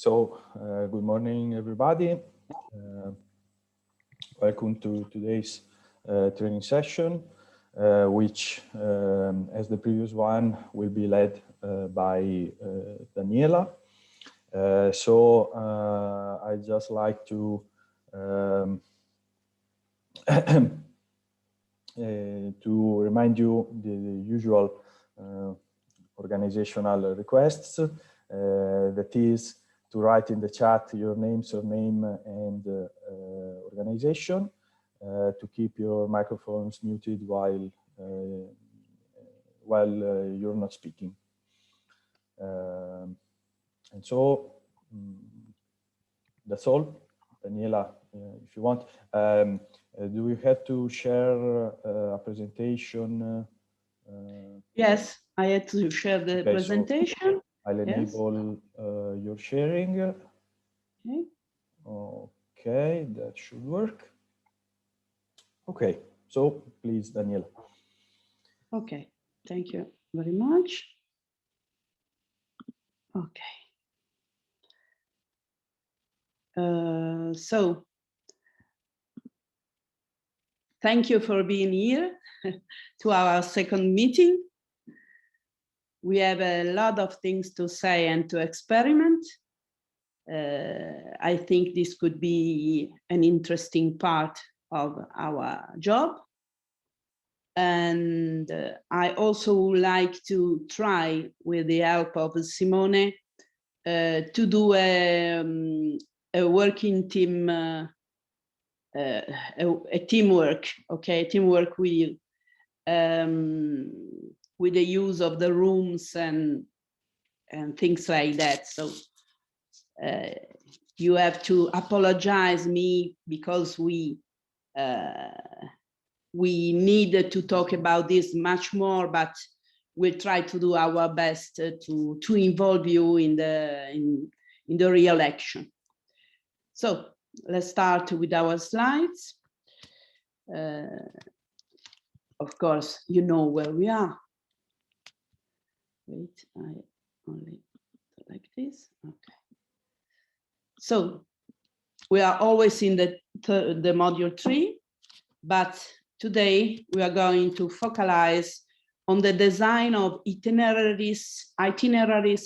Good morning, everybody. Welcome to today's training session, which, as the previous one, will be led by Daniela. I'd just like to to remind you the usual organizational requests, that is to write in the chat your name, surname, and organization, to keep your microphones muted while you're not speaking. That's all. Daniela, if you want. Do we have to share a presentation? Yes, I had to share the presentation. So I'll enable your sharing. Okay. Okay, that should work. Okay, so please, Daniela. Okay, thank you very much. Okay. So thank you for being here to our second meeting. We have a lot of things to say and to experiment. I think this could be an interesting part of our job. And I also would like to try, with the help of Simone, to do a working team, a teamwork, okay, teamwork with the use of the rooms and things like that. So you have to apologize me because we needed to talk about this much more, but we'll try to do our best to involve you in the real action. So let's start with our slides. Of course, you know where we are. Wait, I only like this. Okay. So we are always in the module 3, but today we are going to focalize on the design of itineraries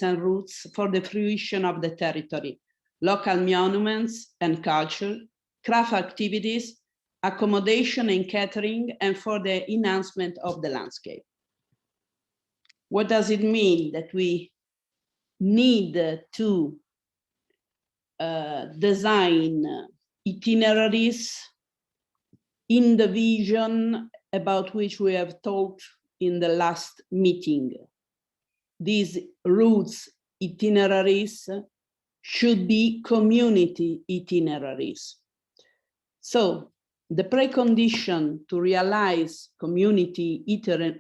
and routes for the fruition of the territory, local monuments and culture, craft activities, accommodation and catering, and for the enhancement of the landscape. What does it mean that we need to design itineraries in the vision about which we have talked in the last meeting? These routes itineraries should be community itineraries. So the precondition to realize community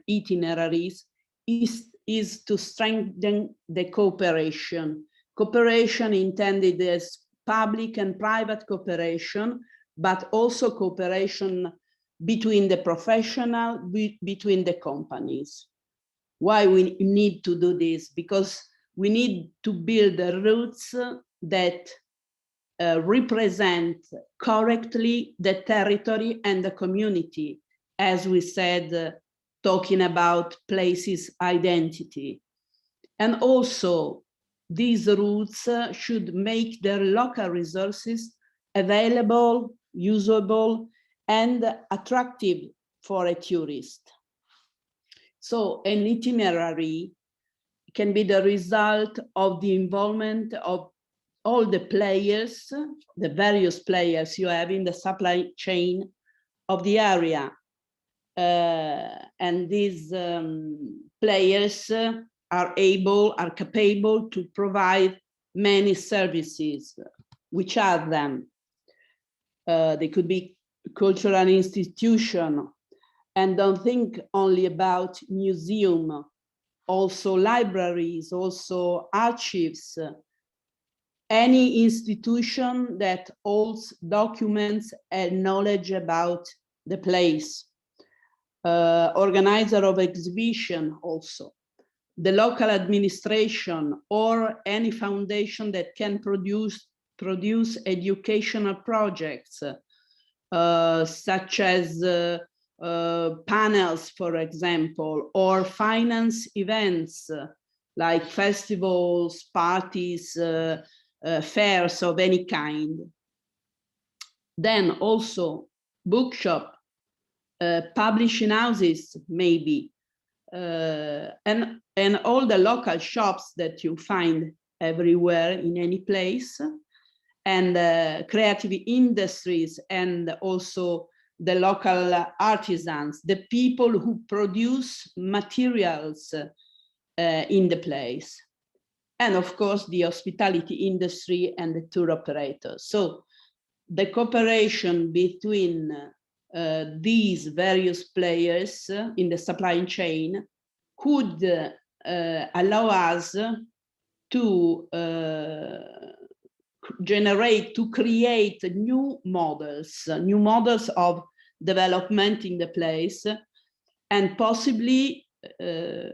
itineraries is to strengthen the cooperation. Cooperation intended as public and private cooperation, but also cooperation between the professional, between the companies. Why we need to do this? Because we need to build the routes that represent correctly the territory and the community, as we said, talking about places identity. And also, these routes should make their local resources available, usable, and attractive for a tourist. So an itinerary can be the result of the involvement of all the players, the various players you have in the supply chain of the area. And these players are capable to provide many services. Which are them? They could be cultural institution, and don't think only about museum, also libraries, also archives, any institution that holds documents and knowledge about the place. Organizer of exhibition also. the local administration or any foundation that can produce educational projects, such as panels, for example, or finance events like festivals, parties, fairs of any kind. Then also bookshop, publishing houses, maybe, and all the local shops that you find everywhere in any place, and creative industries, and also the local artisans, the people who produce materials in the place, and of course the hospitality industry and the tour operators. So the cooperation between these various players in the supply chain could allow us to create new models of development in the place, and possibly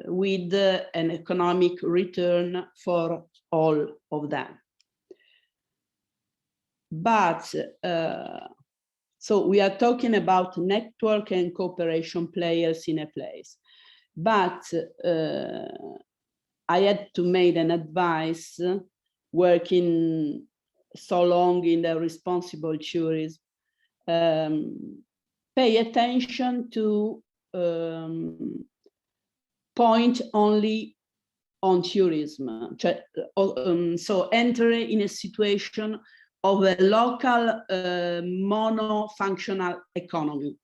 with an economic return for all of them. But so we are talking about network and cooperation players in a place. But I had to make an advice working so long in the responsible tourism. Pay attention to point only on tourism. So enter in a situation of a local mono-functional economy.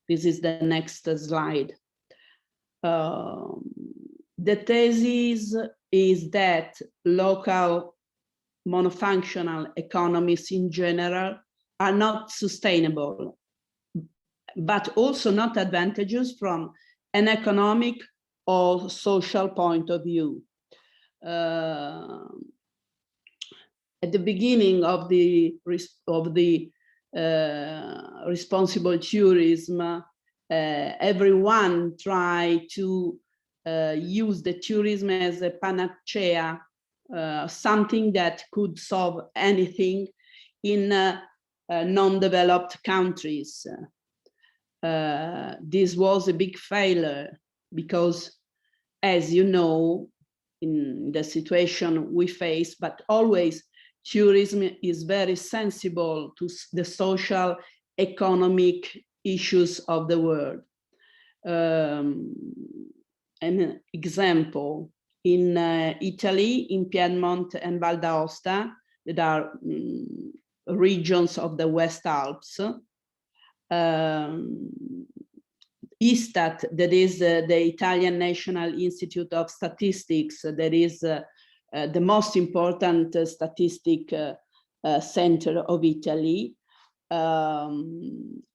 This is the next slide. The thesis is that local monofunctional economies in general are not sustainable, but also not advantageous from an economic or social point of view. At the beginning of the responsible tourism, everyone tried to use the tourism as a panacea, something that could solve anything in non-developed countries. This was a big failure because, as you know, in the situation we face, but always tourism is very sensible to the social, economic issues of the world. An example, in Italy, in Piedmont and Val d'Aosta, that are regions of the West Alps, ISTAT, that is the Italian National Institute of Statistics, that is the most important statistic center of Italy.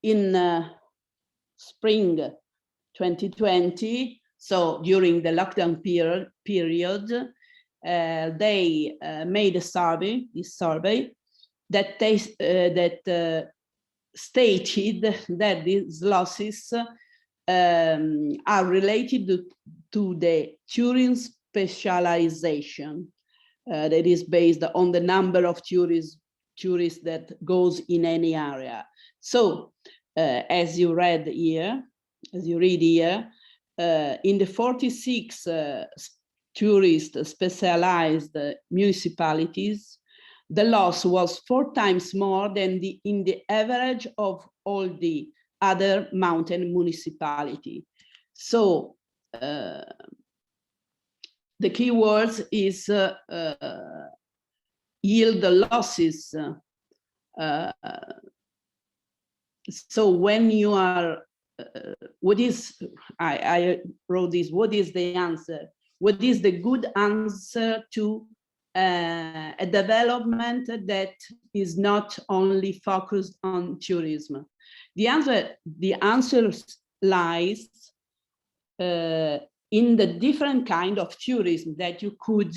In spring 2020, so during the lockdown period, they made a survey, that stated that these losses are related to the tourism specialization that is based on the number of tourists that goes in any area. So as you read here, in the 46 tourist specialized municipalities, the loss was 4 times more than in the average of all the other mountain municipality. So the key words is yield losses. So when you are, I wrote this, what is the answer? What is the good answer to a development that is not only focused on tourism? The answer lies in the different kind of tourism that you could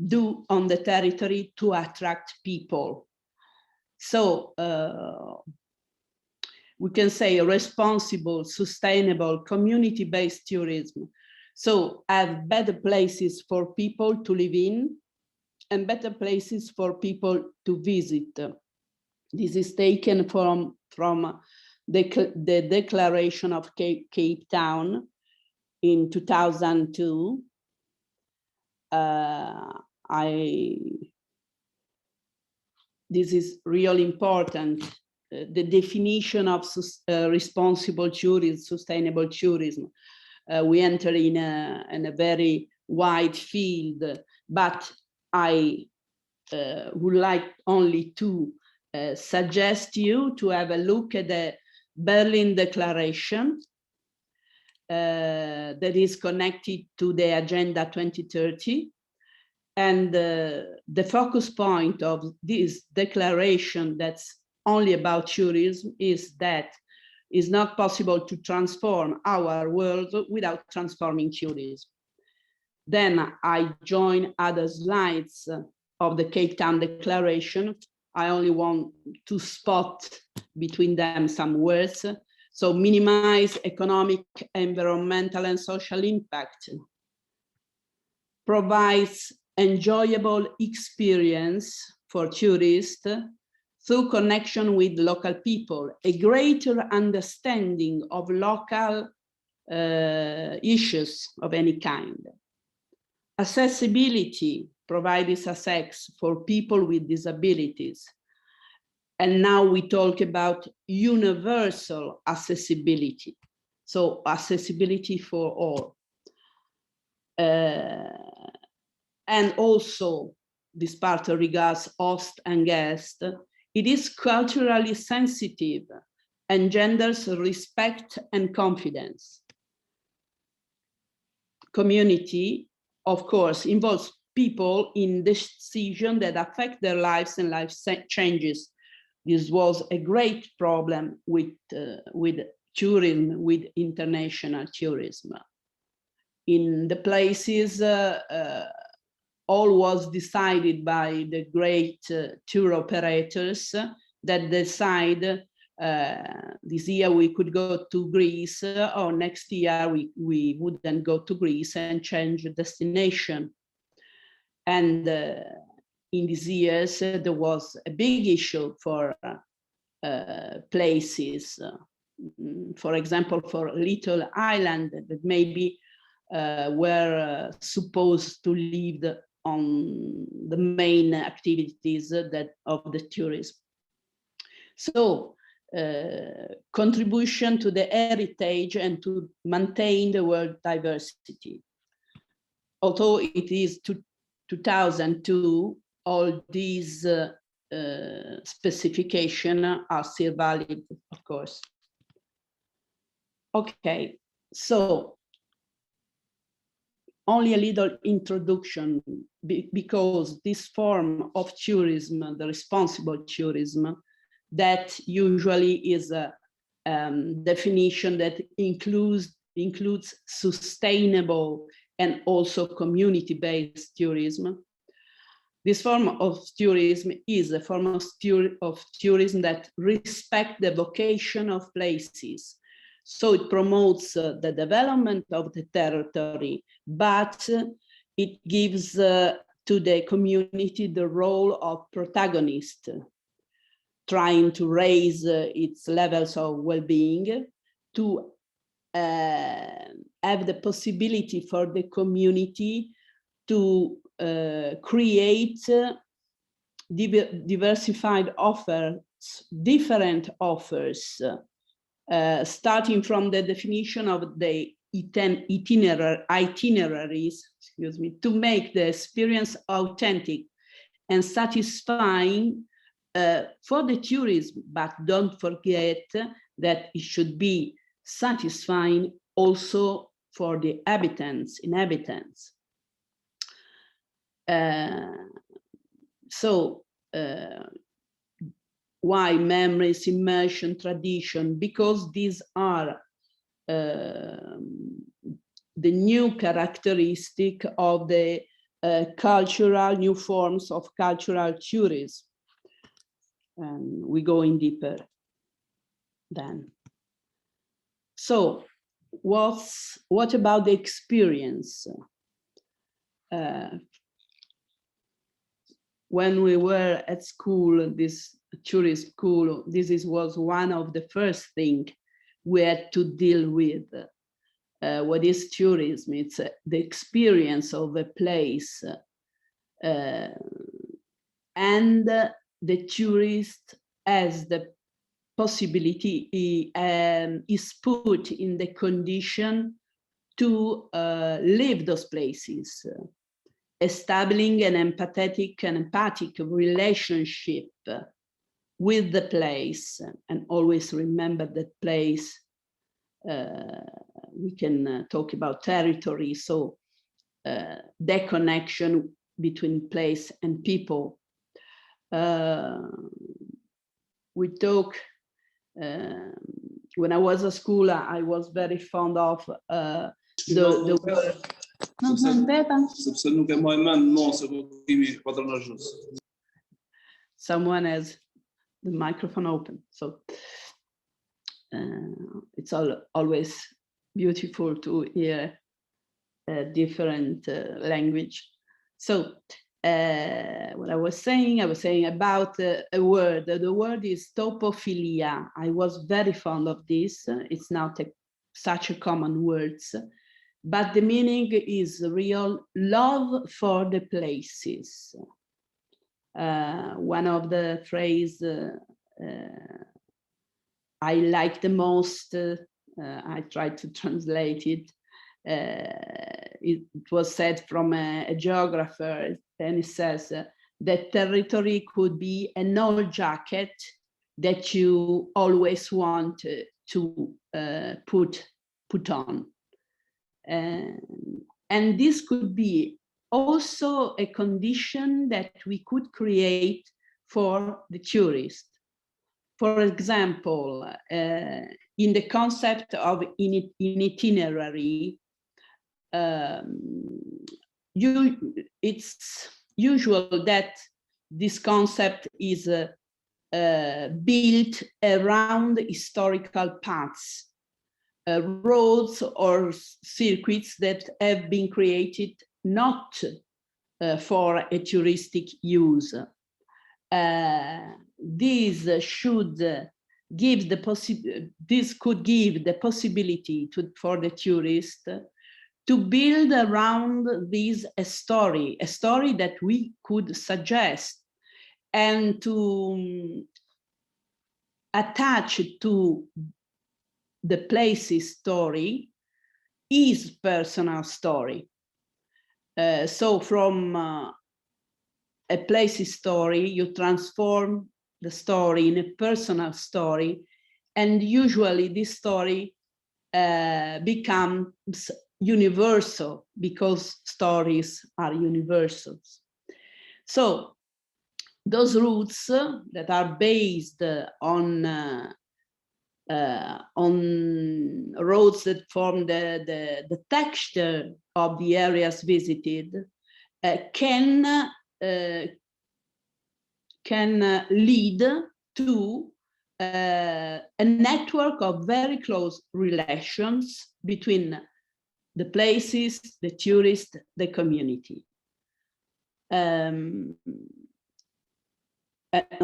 do on the territory to attract people. So we can say responsible, sustainable, community-based tourism So have better places for people to live in and better places for people to visit. This is taken from the Declaration of Cape Town in 2002. This is really important. The definition of responsible tourism, sustainable tourism. We enter in a very wide field, but I would like only to suggest you to have a look at the Berlin Declaration that is connected to the Agenda 2030. And the focus point of this declaration that's only about tourism is that it's not possible to transform our world without transforming tourism. Then I join other slides of the Cape Town Declaration. I only want to spot between them some words. So minimize economic, environmental, and social impact. Provides enjoyable experience for tourists through connection with local people, a greater understanding of local issues of any kind. Accessibility provides access for people with disabilities. And now we talk about universal accessibility. So accessibility for all. And also, this part regards host and guest, it is culturally sensitive and genders respect and confidence. Community, of course, involves people in decisions that affect their lives and life changes. This was a great problem with tourism, with international tourism. In the places, all was decided by the great tour operators that decide this year we could go to Greece, or next year we wouldn't go to Greece and change the destination. And in these years, there was a big issue for places. For example, for Little Island that maybe were supposed to lead on the main activities that of the tourism. So contribution to the heritage and to maintain the world diversity. Although it is 2002, all these specifications are still valid, of course. Okay, so only a little introduction, because this form of tourism, the responsible tourism, that usually is a definition that includes sustainable and also community-based tourism. This form of tourism is a form of tourism that respects the vocation of places. So it promotes the development of the territory, but it gives to the community the role of protagonist, trying to raise its levels of well-being, to have the possibility for the community to create diversified offers, different offers, starting from the definition of the itineraries, to make the experience authentic and satisfying for the tourism, but don't forget that it should be satisfying also for the inhabitants. Why memories, immersion, tradition? Because these are the new characteristic of the new forms of cultural tourism. And we go in deeper then. So what about the experience? When we were at school, this tourist school, was one of the first things we had to deal with. What is tourism? It's the experience of a place, and the tourist has the possibility, is put in the condition to live those places, establishing an empathetic and empathic relationship with the place. And always remember that place, we can talk about territory, so the connection between place and people. We talk, when I was at school, I was very fond of the word. Someone has the microphone open, so it's always beautiful to hear a different language. So what I was saying about a word. The word is topophilia. I was very fond of this. It's not such a common word, but the meaning is real love for the places. One of the phrases I like the most, I tried to translate it. It was said from a geographer, and it says that territory could be an old jacket that you always want to put on. And this could be also a condition that we could create for the tourist. For example, in the concept of in itinerary, it's usual that this concept is built around historical paths, roads or circuits that have been created not for a touristic use. This could give the possibility for the tourist to build around this a story that we could suggest, and to attach to the place's story his personal story. So from a place's story, you transform the story in a personal story, and usually this story becomes universal, because stories are universals. So those routes that are based on roads that form the texture of the areas visited can lead to a network of very close relations between the places, the tourist, the community. And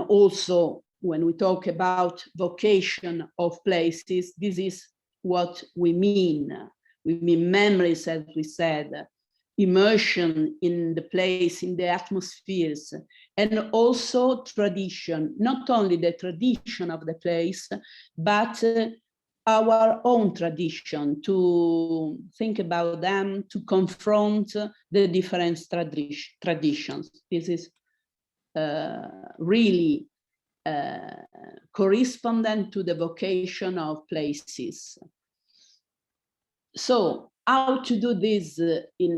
also, when we talk about vocation of places, this is what we mean. We mean memories, as we said, immersion in the place, in the atmospheres, and also tradition, not only the tradition of the place, but our own tradition, to think about them, to confront the different traditions. This is really correspondent to the vocation of places. So how to do this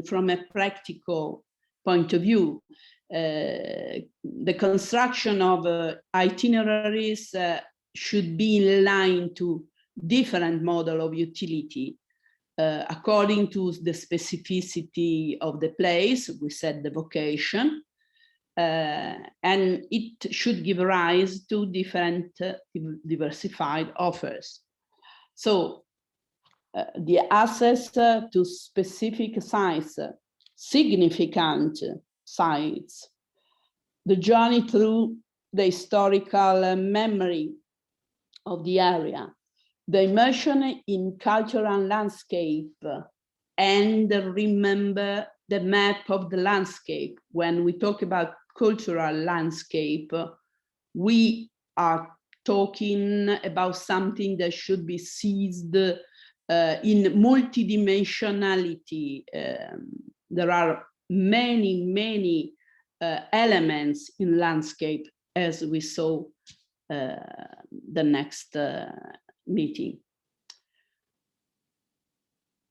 from a practical point of view? The construction of itineraries should be in line to different model of utility according to the specificity of the place. We said the vocation, and it should give rise to different diversified offers. So the access to specific sites, significant sites, the journey through the historical memory of the area, the immersion in cultural landscape, and remember the map of the landscape. When we talk about cultural landscape, we are talking about something that should be seized in multidimensionality. There are many elements in landscape, as we saw the next meeting.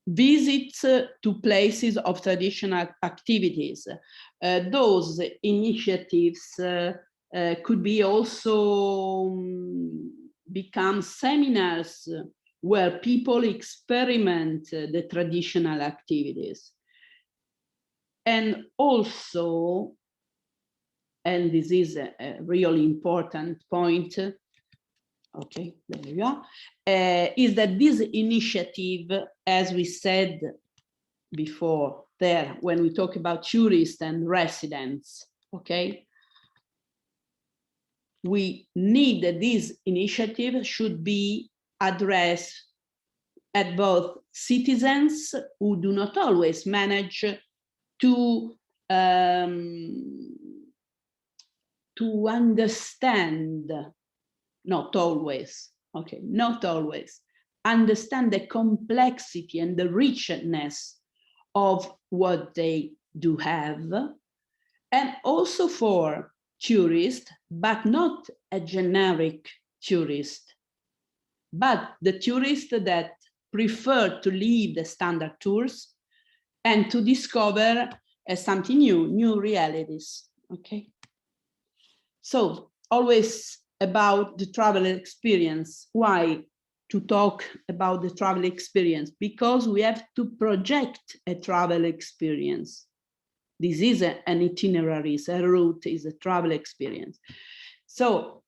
Visits to places of traditional activities. Those initiatives could be also become seminars where people experiment the traditional activities. And also, and this is a really important point, okay, there you are, is that this initiative, as we said before there, when we talk about tourists and residents, okay, we need that this initiative should be addressed at both citizens who do not always manage to understand, not always, okay, not always, understand the complexity and the richness of what they do have, and also for tourists, but not a generic tourist, but the tourists that prefer to leave the standard tours and to discover something new realities, okay? So always about the travel experience. Why to talk about the travel experience? Because we have to project a travel experience. This is an itinerary, it's a route, is a travel experience. So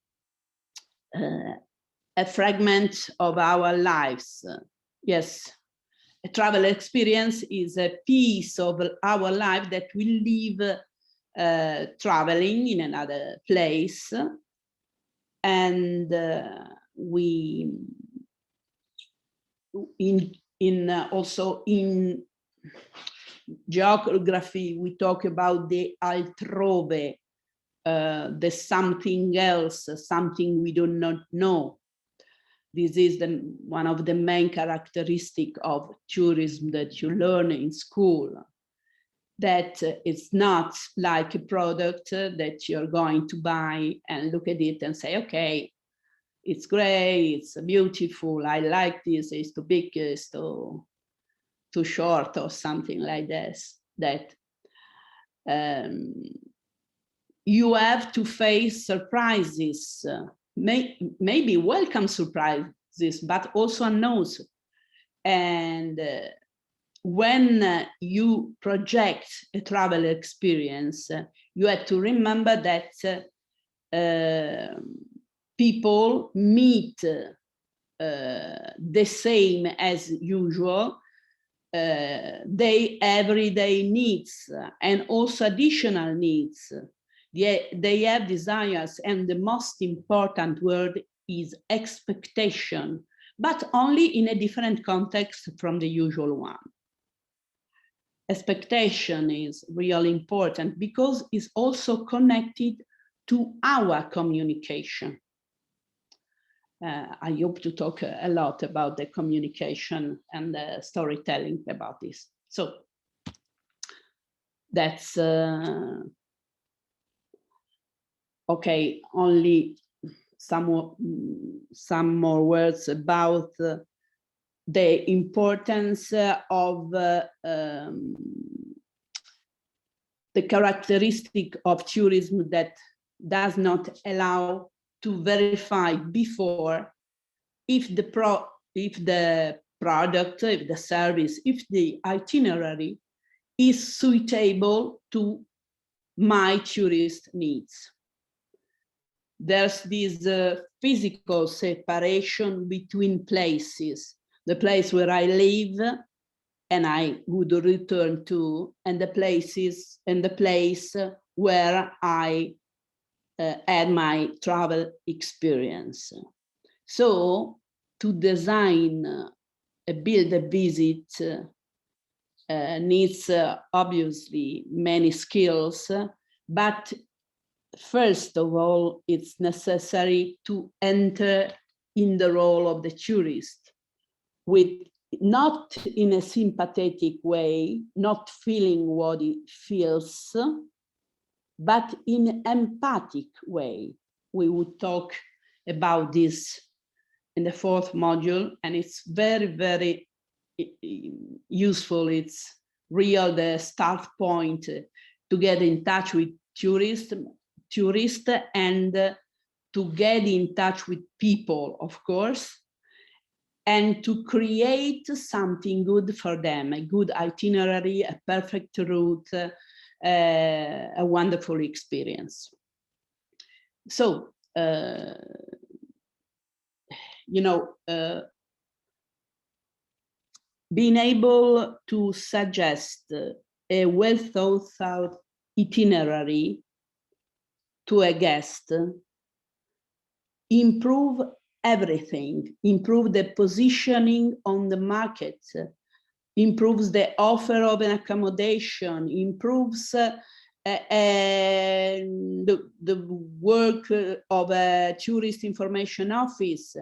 a fragment of our lives. Yes, a travel experience is a piece of our life that we live traveling in another place, and we also in geography we talk about the altrove, the something else, something we do not know. This is one of the main characteristics of tourism that you learn in school, that it's not like a product that you're going to buy and look at it and say, okay, it's great, it's beautiful, I like this, it's too big, it's too short, or something like this. That you have to face surprises, maybe welcome surprises, but also unknowns. And when you project a travel experience, you have to remember that people meet the same as usual, their everyday needs, and also additional needs. They have desires, and the most important word is expectation, but only in a different context from the usual one. Expectation is really important because it's also connected to our communication. I hope to talk a lot about the communication and the storytelling about this. So that's okay. Only some more words about the importance of the characteristic of tourism that does not allow to verify before if the product, if the service, if the itinerary is suitable to my tourist needs. There's this physical separation between places. the place where I live and I would return to, and the places and the place where I had my travel experience. So to design build a visit needs obviously many skills, but first of all, it's necessary to enter in the role of the tourist, with not in a sympathetic way, not feeling what he feels, but in an empathic way. We would talk about this in the fourth module, and it's very, very useful. It's real the start point to get in touch with tourists and to get in touch with people, of course, and to create something good for them, a good itinerary, a perfect route, a wonderful experience. So, being able to suggest a well thought out itinerary to a guest, improve everything, improve the positioning on the market, improves the offer of an accommodation, improves the work of a tourist information office,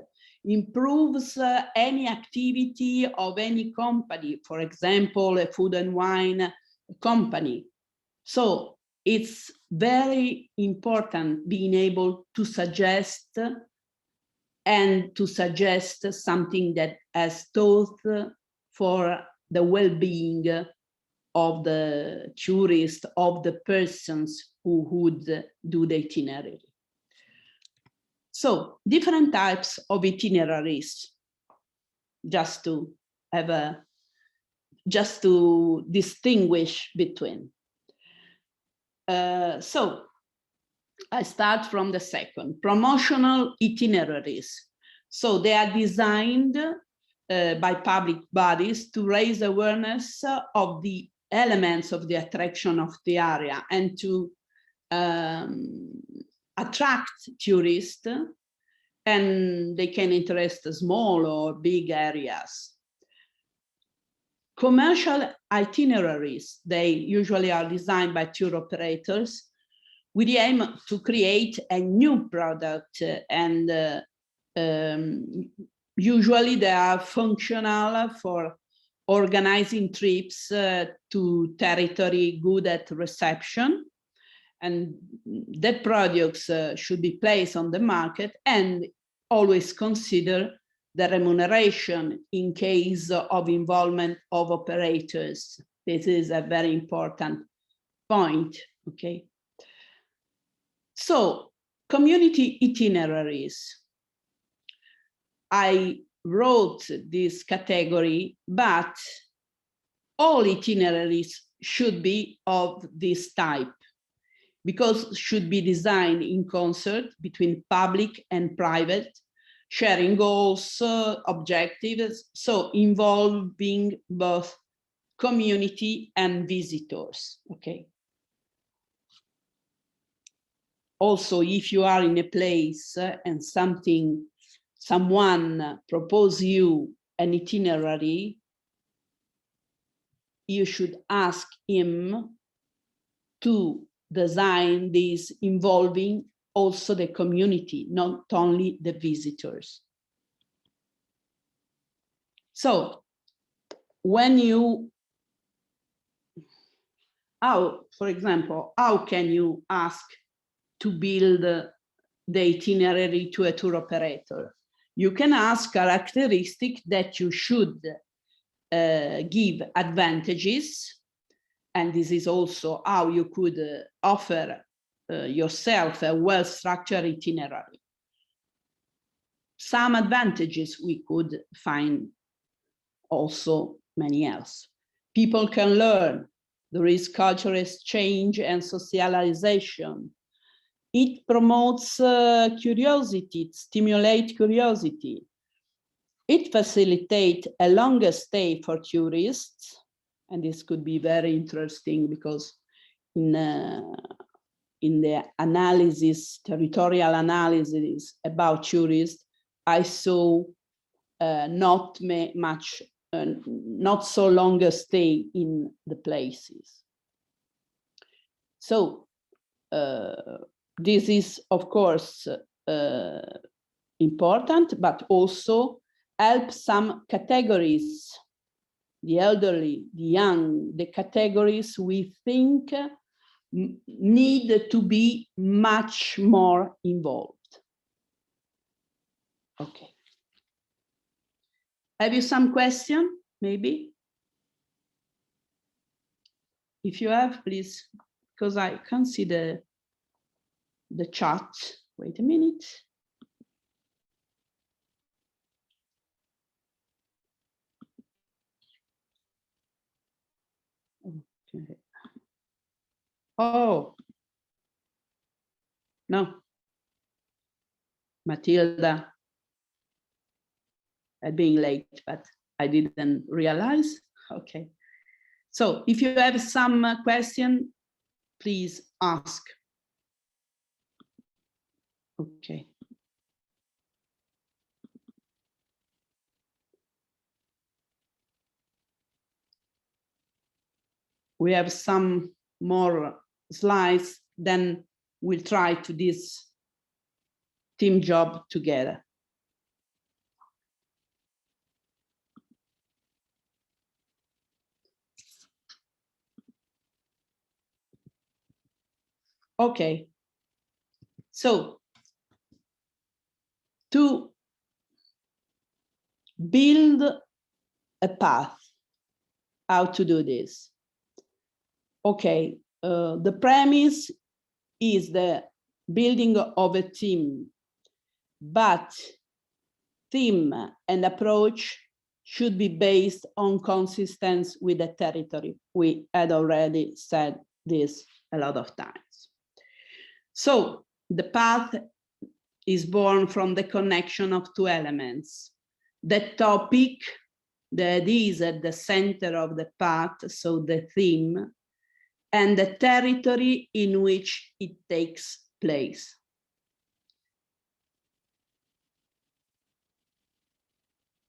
improves any activity of any company, for example, a food and wine company. So it's very important being able to suggest and to suggest something that has thought for the well-being of the tourist, of the persons who would do the itinerary. So different types of itineraries, just to distinguish between. So I start from the second, promotional itineraries. So they are designed by public bodies to raise awareness of the elements of the attraction of the area and to attract tourists, and they can interest small or big areas. Commercial itineraries, they usually are designed by tour operators with the aim to create a new product, and usually they are functional for organizing trips to territory good at reception, and the products should be placed on the market, and always consider the remuneration in case of involvement of operators. This is a very important point, okay? So, community itineraries. I wrote this category, but all itineraries should be of this type, because should be designed in concert between public and private, sharing goals, objectives, so involving both community and visitors, okay? Also, if you are in a place and someone proposes you an itinerary, you should ask him to design this involving also the community, not only the visitors. So when for example, how can you ask to build the itinerary to a tour operator? You can ask characteristics that you should give advantages, and this is also how you could offer yourself a well-structured itinerary. Some advantages we could find, also many else. People can learn. There is cultural exchange and socialization. It promotes curiosity, it stimulates curiosity. It facilitates a longer stay for tourists, and this could be very interesting because in the analysis, territorial analysis about tourists, I saw not so longer stay in the places. So this is, of course, important, but also help some categories, the elderly, the young, the categories we think need to be much more involved. Okay. Have you some question, maybe? If you have, please, because I can't see the chat. Wait a minute. Okay. Oh, no. Matilda at being late, but I didn't realize. Okay. So if you have some question, please ask. Okay. We have some more slides, then we'll try to this team job together. Okay. So to build a path, how to do this? Okay, the premise is the building of a team, but theme and approach should be based on consistency with the territory. We had already said this a lot of times. So the path is born from the connection of two elements. The topic that is at the center of the path, so the theme, and the territory in which it takes place.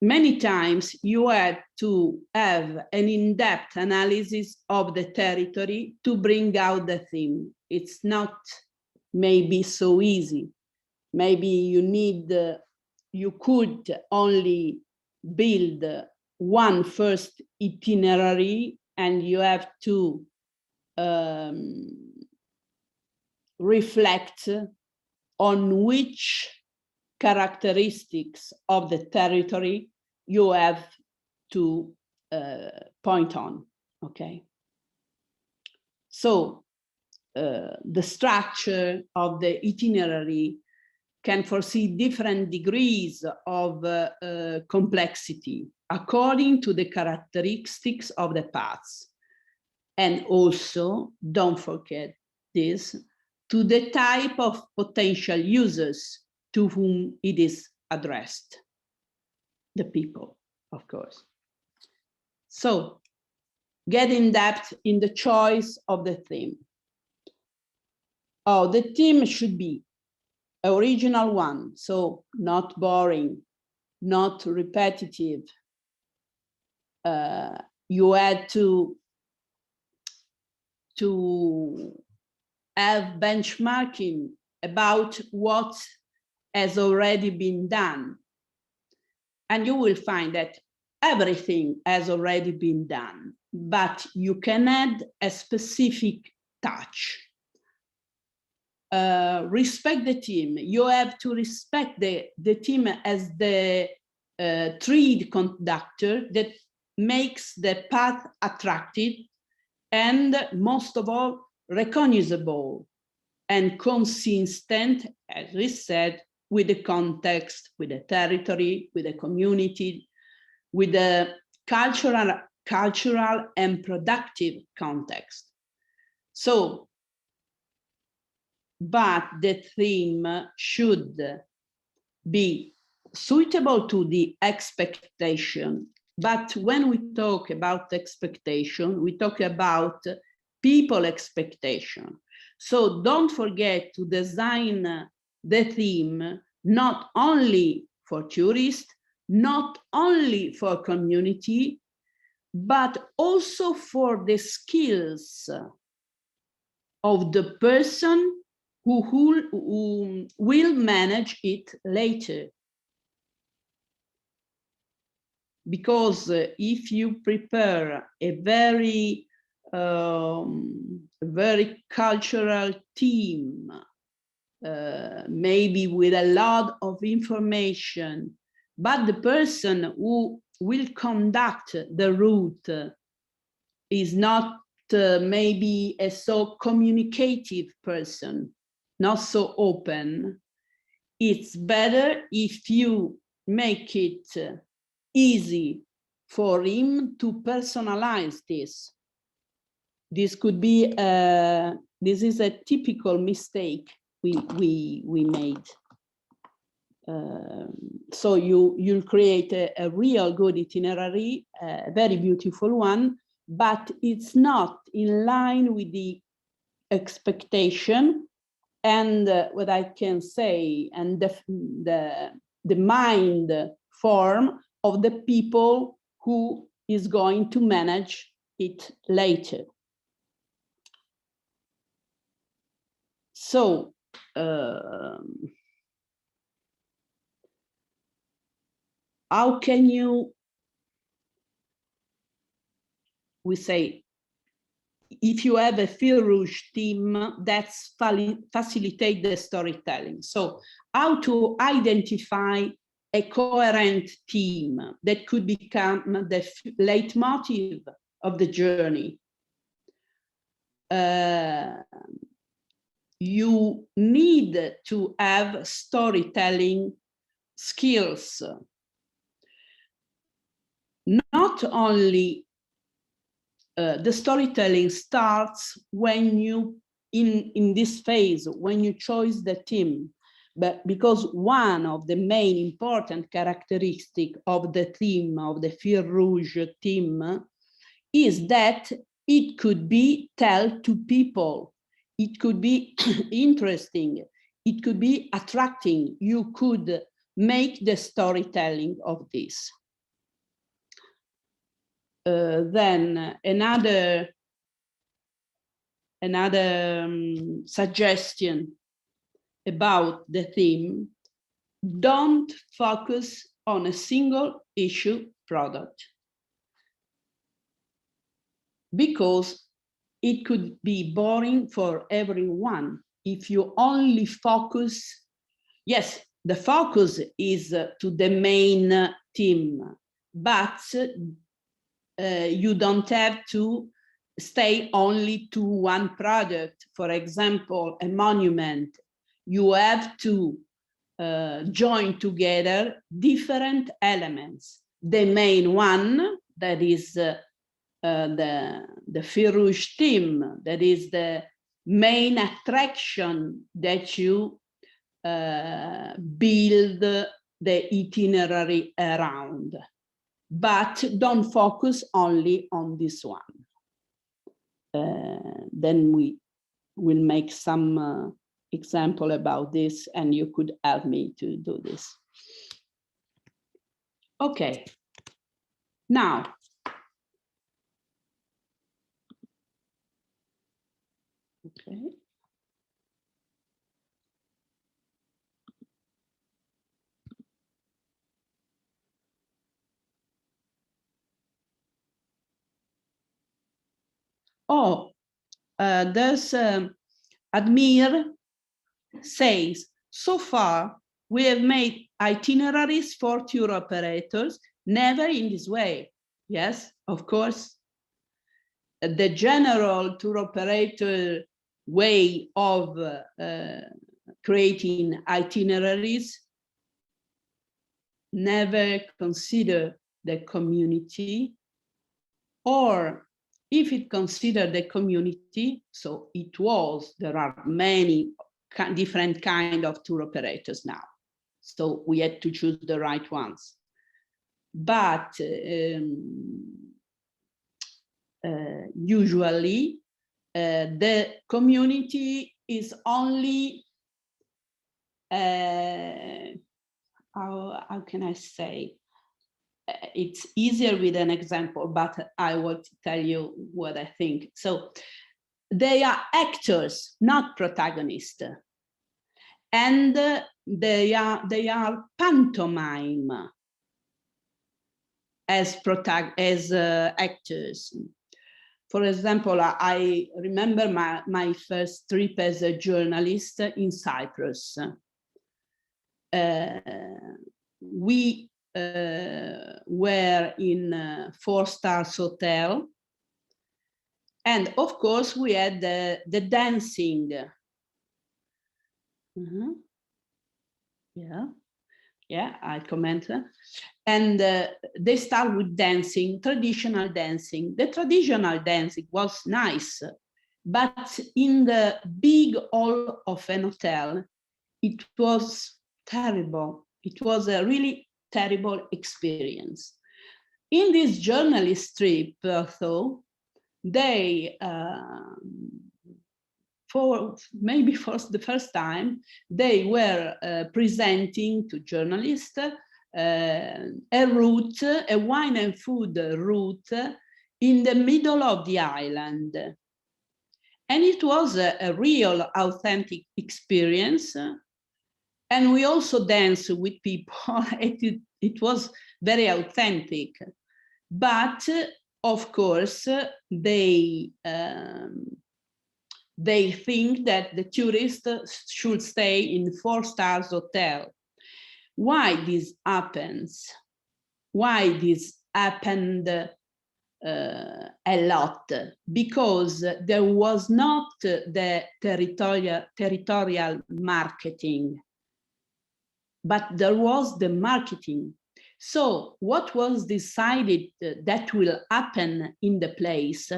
Many times you had to have an in-depth analysis of the territory to bring out the theme. It's not maybe so easy. Maybe you could only build one first itinerary and you have to reflect on which characteristics of the territory you have to point on, okay? So the structure of the itinerary can foresee different degrees of complexity according to the characteristics of the paths. And also, don't forget this, to the type of potential users to whom it is addressed, the people, of course. So, get in depth in the choice of the theme. Oh, the theme should be an original one, so not boring, not repetitive. You had to have benchmarking about what has already been done. And you will find that everything has already been done, but you can add a specific touch. Respect the team. You have to respect the team as the thread conductor that makes the path attractive and, most of all, recognizable and consistent, as we said, with the context, with the territory, with the community, with the cultural and productive context. So, but the theme should be suitable to the expectation. But when we talk about expectation, we talk about people expectation. So don't forget to design the theme not only for tourists, not only for community, but also for the skills of the person who will manage it later. Because if you prepare a very cultural team, maybe with a lot of information, but the person who will conduct the route is not maybe a so communicative person, not so open, it's better if you make it easy for him to personalize this. This could be, this is a typical mistake we made. So you'll create a real good itinerary, a very beautiful one, but it's not in line with the expectation and what I can say, and the mind form of the people who is going to manage it later. So how can you, we say, if you have a fil rouge team, that's facilitate the storytelling. So how to identify a coherent team that could become the leitmotiv of the journey. You need to have storytelling skills. Not only the storytelling starts when you, in this phase, when you choose the team, but because one of the main important characteristics of the theme, of the fil rouge team, is that it could be told to people. It could be interesting. It could be attracting. You could make the storytelling of this. Then another suggestion about the theme: don't focus on a single issue product, because it could be boring for everyone if you only focus. Yes, the focus is to the main theme, but you don't have to stay only to one product. For example, a monument, you have to join together different elements. The main one, that is the fil rouge theme, that is the main attraction that you build the itinerary around. But don't focus only on this one. Then we will make some example about this, and you could help me to do this. Okay, now, okay. Oh, there's Admir says, so far we have made itineraries for tour operators, never in this way. Yes, of course. The general tour operator way of creating itineraries never consider the community, or if it considered the community, so it was, there are many different kind of tour operators now. So we had to choose the right ones. But usually the community is only, how can I say? It's easier with an example, but I will tell you what I think. So they are actors, not protagonists. And they are pantomime as actors. For example, I remember my first trip as a journalist in Cyprus. We were in a 4-star hotel, and of course we had the dancing. Yeah, I comment. And they start with dancing, traditional dancing. The traditional dancing was nice, but in the big hall of an hotel, it was terrible. It was a really terrible experience. In this journalist trip, though, they, for the first time, they were presenting to journalists a route, a wine and food route in the middle of the island. And it was a real authentic experience. And we also danced with people. It was very authentic. But of course, they think that the tourists should stay in 4-star hotel. Why this happens? Why this happened a lot? Because there was not the territorial marketing, but there was the marketing. So what was decided that will happen in the place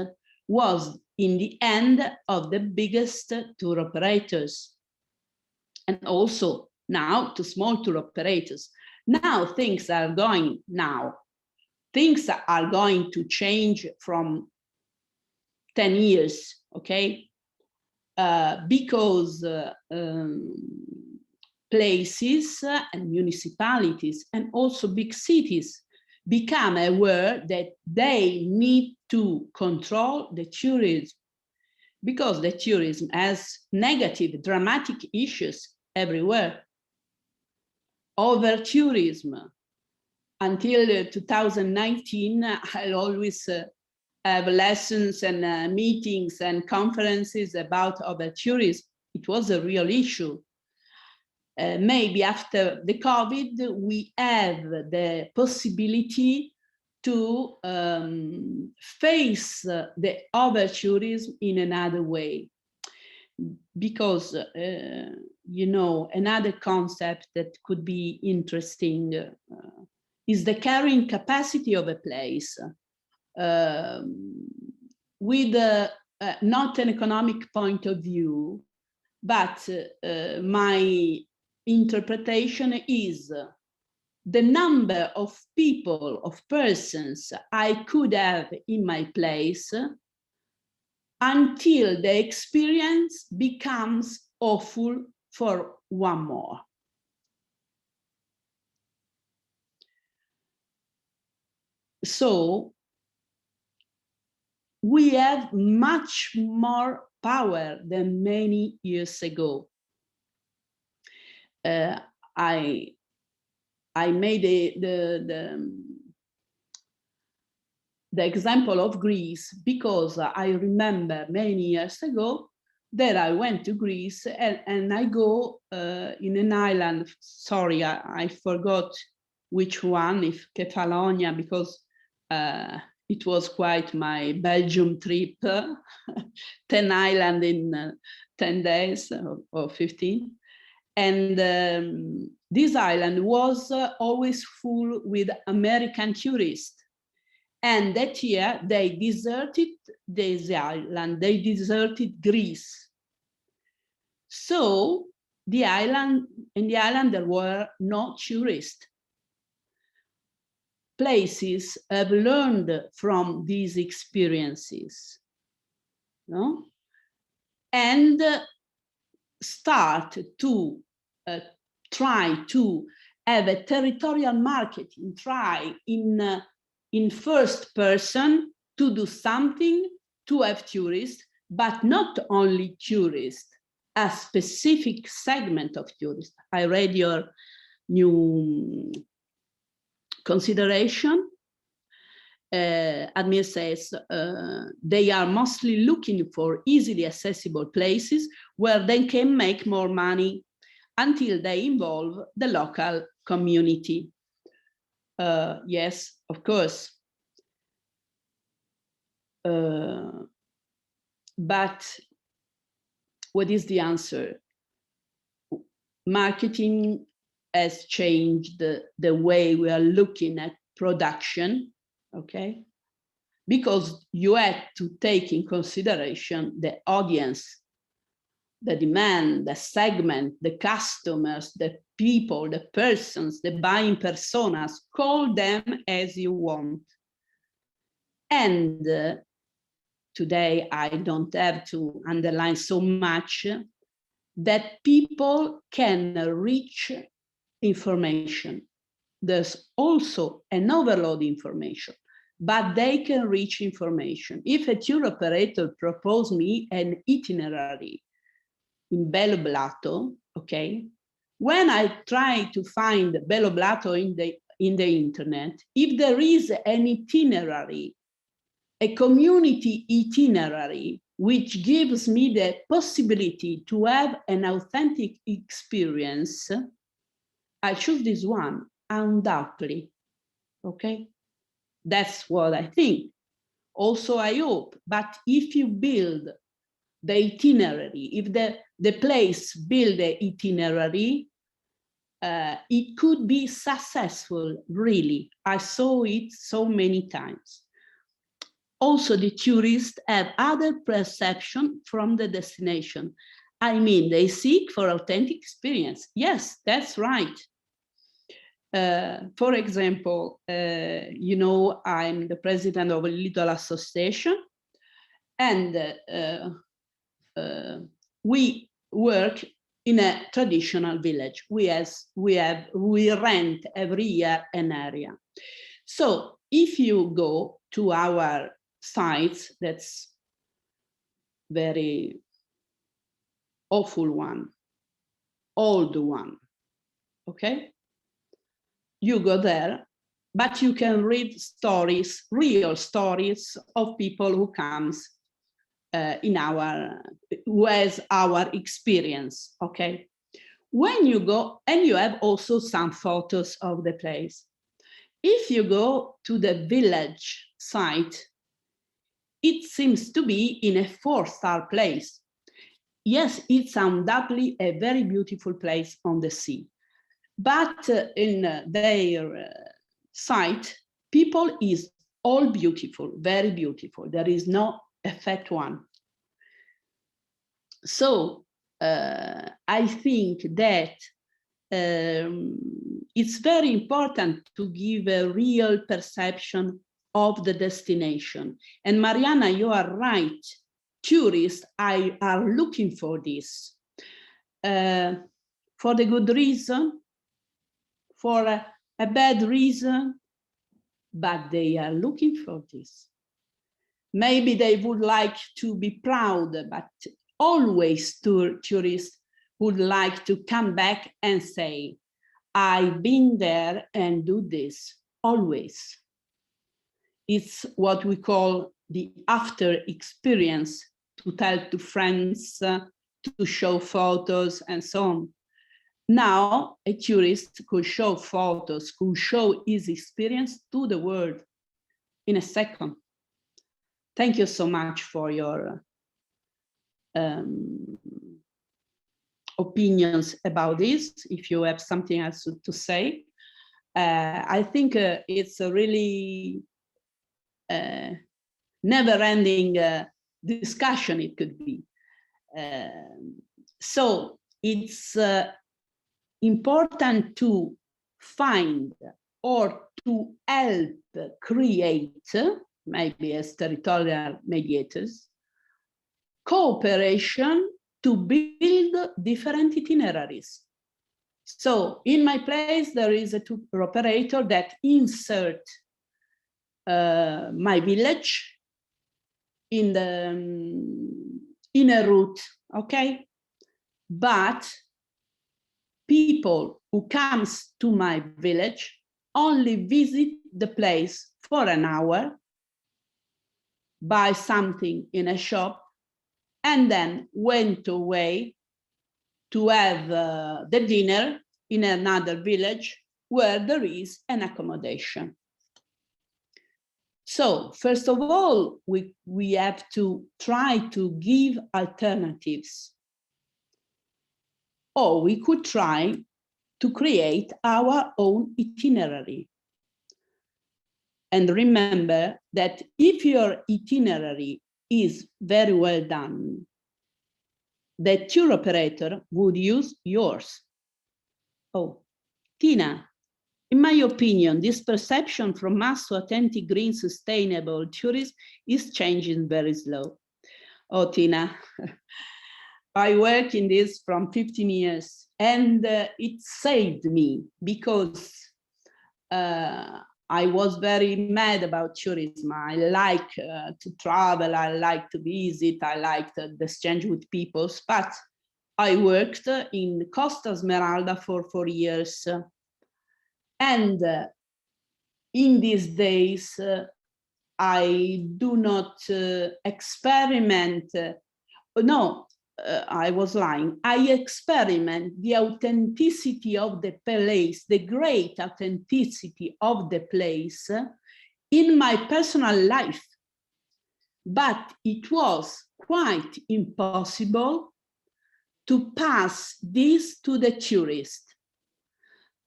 was in the end of the biggest tour operators, and also now to small tour operators. Now things are going to change from 10 years, okay? Because places and municipalities and also big cities become aware that they need to control the tourism, because the tourism has negative, dramatic issues everywhere. Over tourism. Until 2019, I'll always have lessons and meetings and conferences about over tourism. It was a real issue. Maybe after the COVID, we have the possibility to face the over-tourism in another way. Because, you know, another concept that could be interesting is the carrying capacity of a place with not an economic point of view, but my interpretation is the number of people, of persons I could have in my place until the experience becomes awful for one more. So we have much more power than many years ago. I made the example of Greece because I remember many years ago that I went to Greece and I go in an island. Sorry, I forgot which one, if Kefalonia, because it was quite my Belgium trip, 10 islands in 10 days or 15. And this island was always full with American tourists. And that year they deserted this island, they deserted Greece. So the island there were no tourists. Places have learned from these experiences, no? And start to try to have a territorial marketing, try in first person to do something, to have tourists, but not only tourists, a specific segment of tourists. I read your new consideration. Admir says they are mostly looking for easily accessible places where they can make more money until they involve the local community. Yes, of course. But what is the answer? Marketing has changed the way we are looking at production, okay? Because you had to take in consideration the audience, the demand, the segment, the customers, the people, the persons, the buying personas, call them as you want. And today, I don't have to underline so much that people can reach information. There's also an overload information, but they can reach information. If a tour operator proposes me an itinerary in Bello Blato, okay, when I try to find Bello Blato in the internet, if there is an itinerary, a community itinerary, which gives me the possibility to have an authentic experience, I choose this one, undoubtedly, okay? That's what I think. Also, I hope, but if you build the itinerary, if the place build the itinerary, it could be successful, really. I saw it so many times. Also, the tourists have other perception from the destination. I mean, they seek for authentic experience. Yes, that's right. For example, you know, I'm the president of a little association, and we work in a traditional village. We rent every year an area. So if you go to our sites, that's very awful one, old one, okay? You go there, but you can read stories, real stories of people who comes who has our experience, okay? When you go, and you have also some photos of the place. If you go to the village site, it seems to be in a 4-star place. Yes, it's undoubtedly a very beautiful place on the sea. But in their site, people is all beautiful, very beautiful. There is no effect one. So I think that it's very important to give a real perception of the destination. And Mariana, you are right. Tourists are looking for this for the good reason, for a bad reason, but they are looking for this. Maybe they would like to be proud, but always tourists would like to come back and say, I've been there and do this, always. It's what we call the after experience, to tell to friends, to show photos and so on. Now, a tourist could show photos, could show his experience to the world in a second. Thank you so much for your opinions about this. If you have something else to say, I think it's a really never-ending discussion it could be. So it's important to find or to help create, maybe as territorial mediators, cooperation to build different itineraries. So in my place, there is a tour operator that insert my village in a route, okay? But people who comes to my village only visit the place for an hour, buy something in a shop, and then went away to have the dinner in another village where there is an accommodation. So first of all, we have to try to give alternatives. Or we could try to create our own itinerary. And remember that if your itinerary is very well done, the tour operator would use yours. Oh, Tina, in my opinion, this perception from mass to authentic, green, sustainable tourism is changing very slow. Oh, Tina, I work in this from 15 years, and it saved me because I was very mad about tourism. I like to travel, I like to visit, I like to exchange with people, but I worked in Costa Smeralda for 4 years. And in these days, I do not experiment. I was lying. I experiment the authenticity of the place, the great authenticity of the place in my personal life. But it was quite impossible to pass this to the tourist.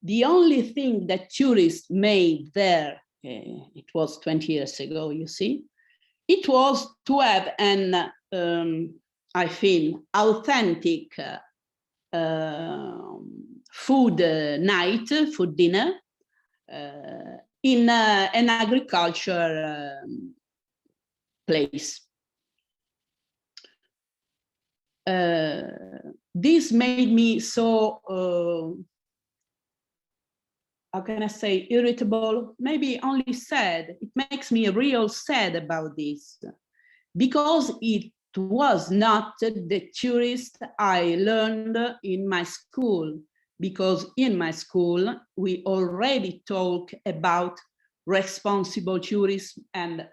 The only thing that tourists made there, it was 20 years ago, you see, it was to have an, I think, authentic food night, food dinner, in an agriculture place. This made me so, how can I say, irritable, maybe only sad. It makes me real sad about this, because it was not the tourist I learned in my school, because in my school, we already talk about responsible tourism and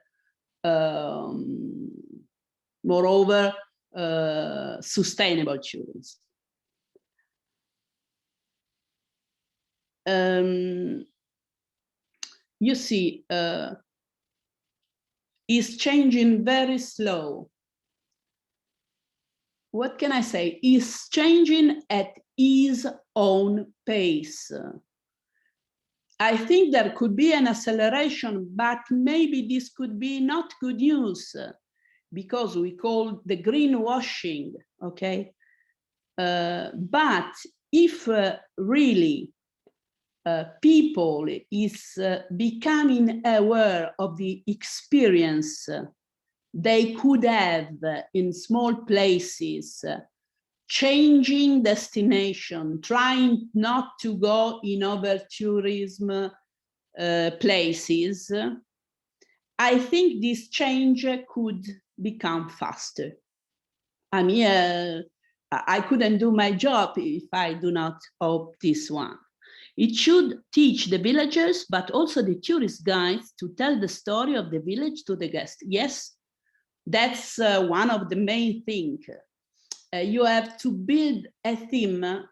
moreover, sustainable tourism. You see, is changing very slow. What can I say? Is changing at his own pace. I think there could be an acceleration, but maybe this could be not good news, because we call the greenwashing, okay? But if really people is becoming aware of the experience they could have in small places, changing destination, trying not to go in over tourism places, I think this change could become faster. I mean, I couldn't do my job if I do not hope this one. It should teach the villagers, but also the tourist guides, to tell the story of the village to the guests. Yes, that's one of the main things. You have to build a theme.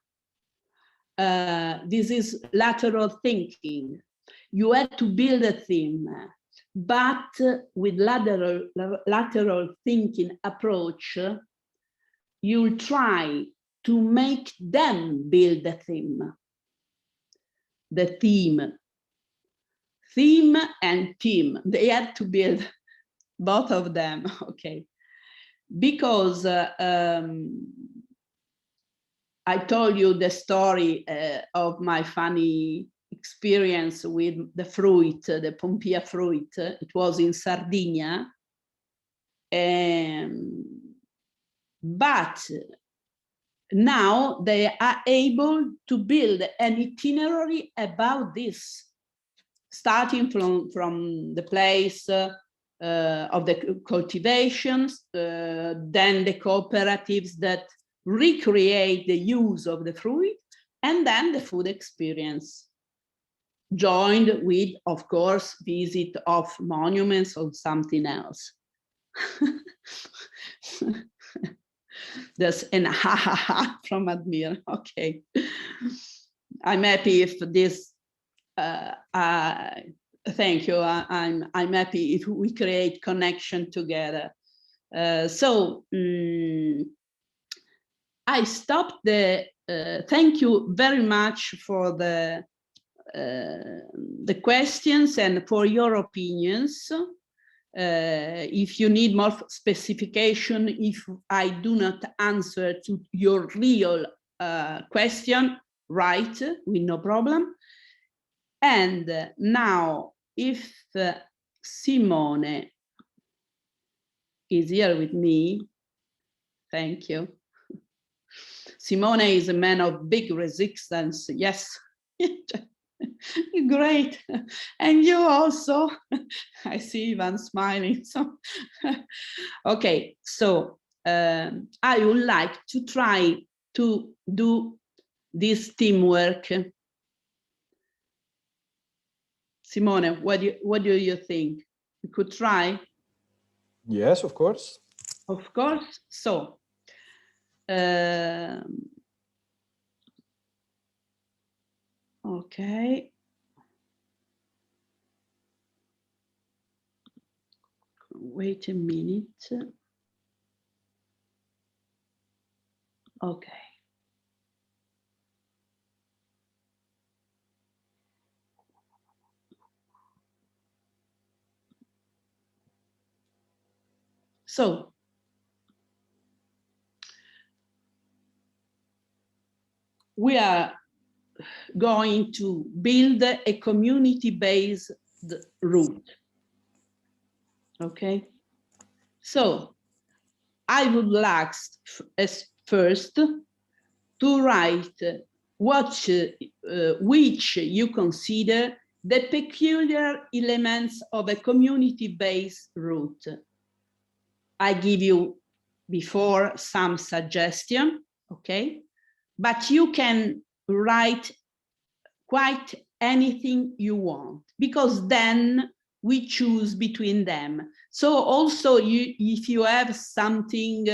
This is lateral thinking. You have to build a theme, but with lateral thinking approach, you'll try to make them build a theme. The theme and team, they have to build both of them, okay? Because I told you the story of my funny experience with the fruit, the Pompia fruit. It was in Sardinia. But now they are able to build an itinerary about this, starting from the place of the cultivations, then the cooperatives that recreate the use of the fruit, and then the food experience, joined with, of course, visit of monuments or something else. There's an ha ha ha from Admira. Okay, I'm happy if this. Thank you. I'm happy if we create connection together. I stopped the. Thank you very much for the questions and for your opinions. If you need more specification, if I do not answer to your real question, write with no problem. And now, if Simone is here with me, thank you. Simone is a man of big resistance, yes. Great, and you also. I see Ivan smiling. So, okay, so I would like to try to do this teamwork. Simone, what do you think? We could try? Yes, of course. Of course. So, okay. Wait a minute. Okay. So, we are going to build a community-based route. Okay, so I would like first to write which you consider the peculiar elements of a community-based route. I give you before some suggestion, okay? But you can write quite anything you want, because then we choose between them. So also, if you have something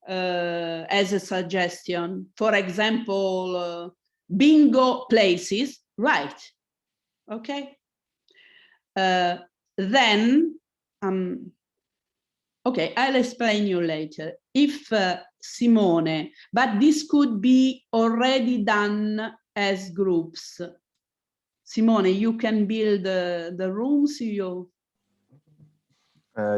as a suggestion, for example, bingo places, right? Okay. Then, okay, I'll explain you later. If Simone, but this could be already done as groups. Simone, you can build the rooms.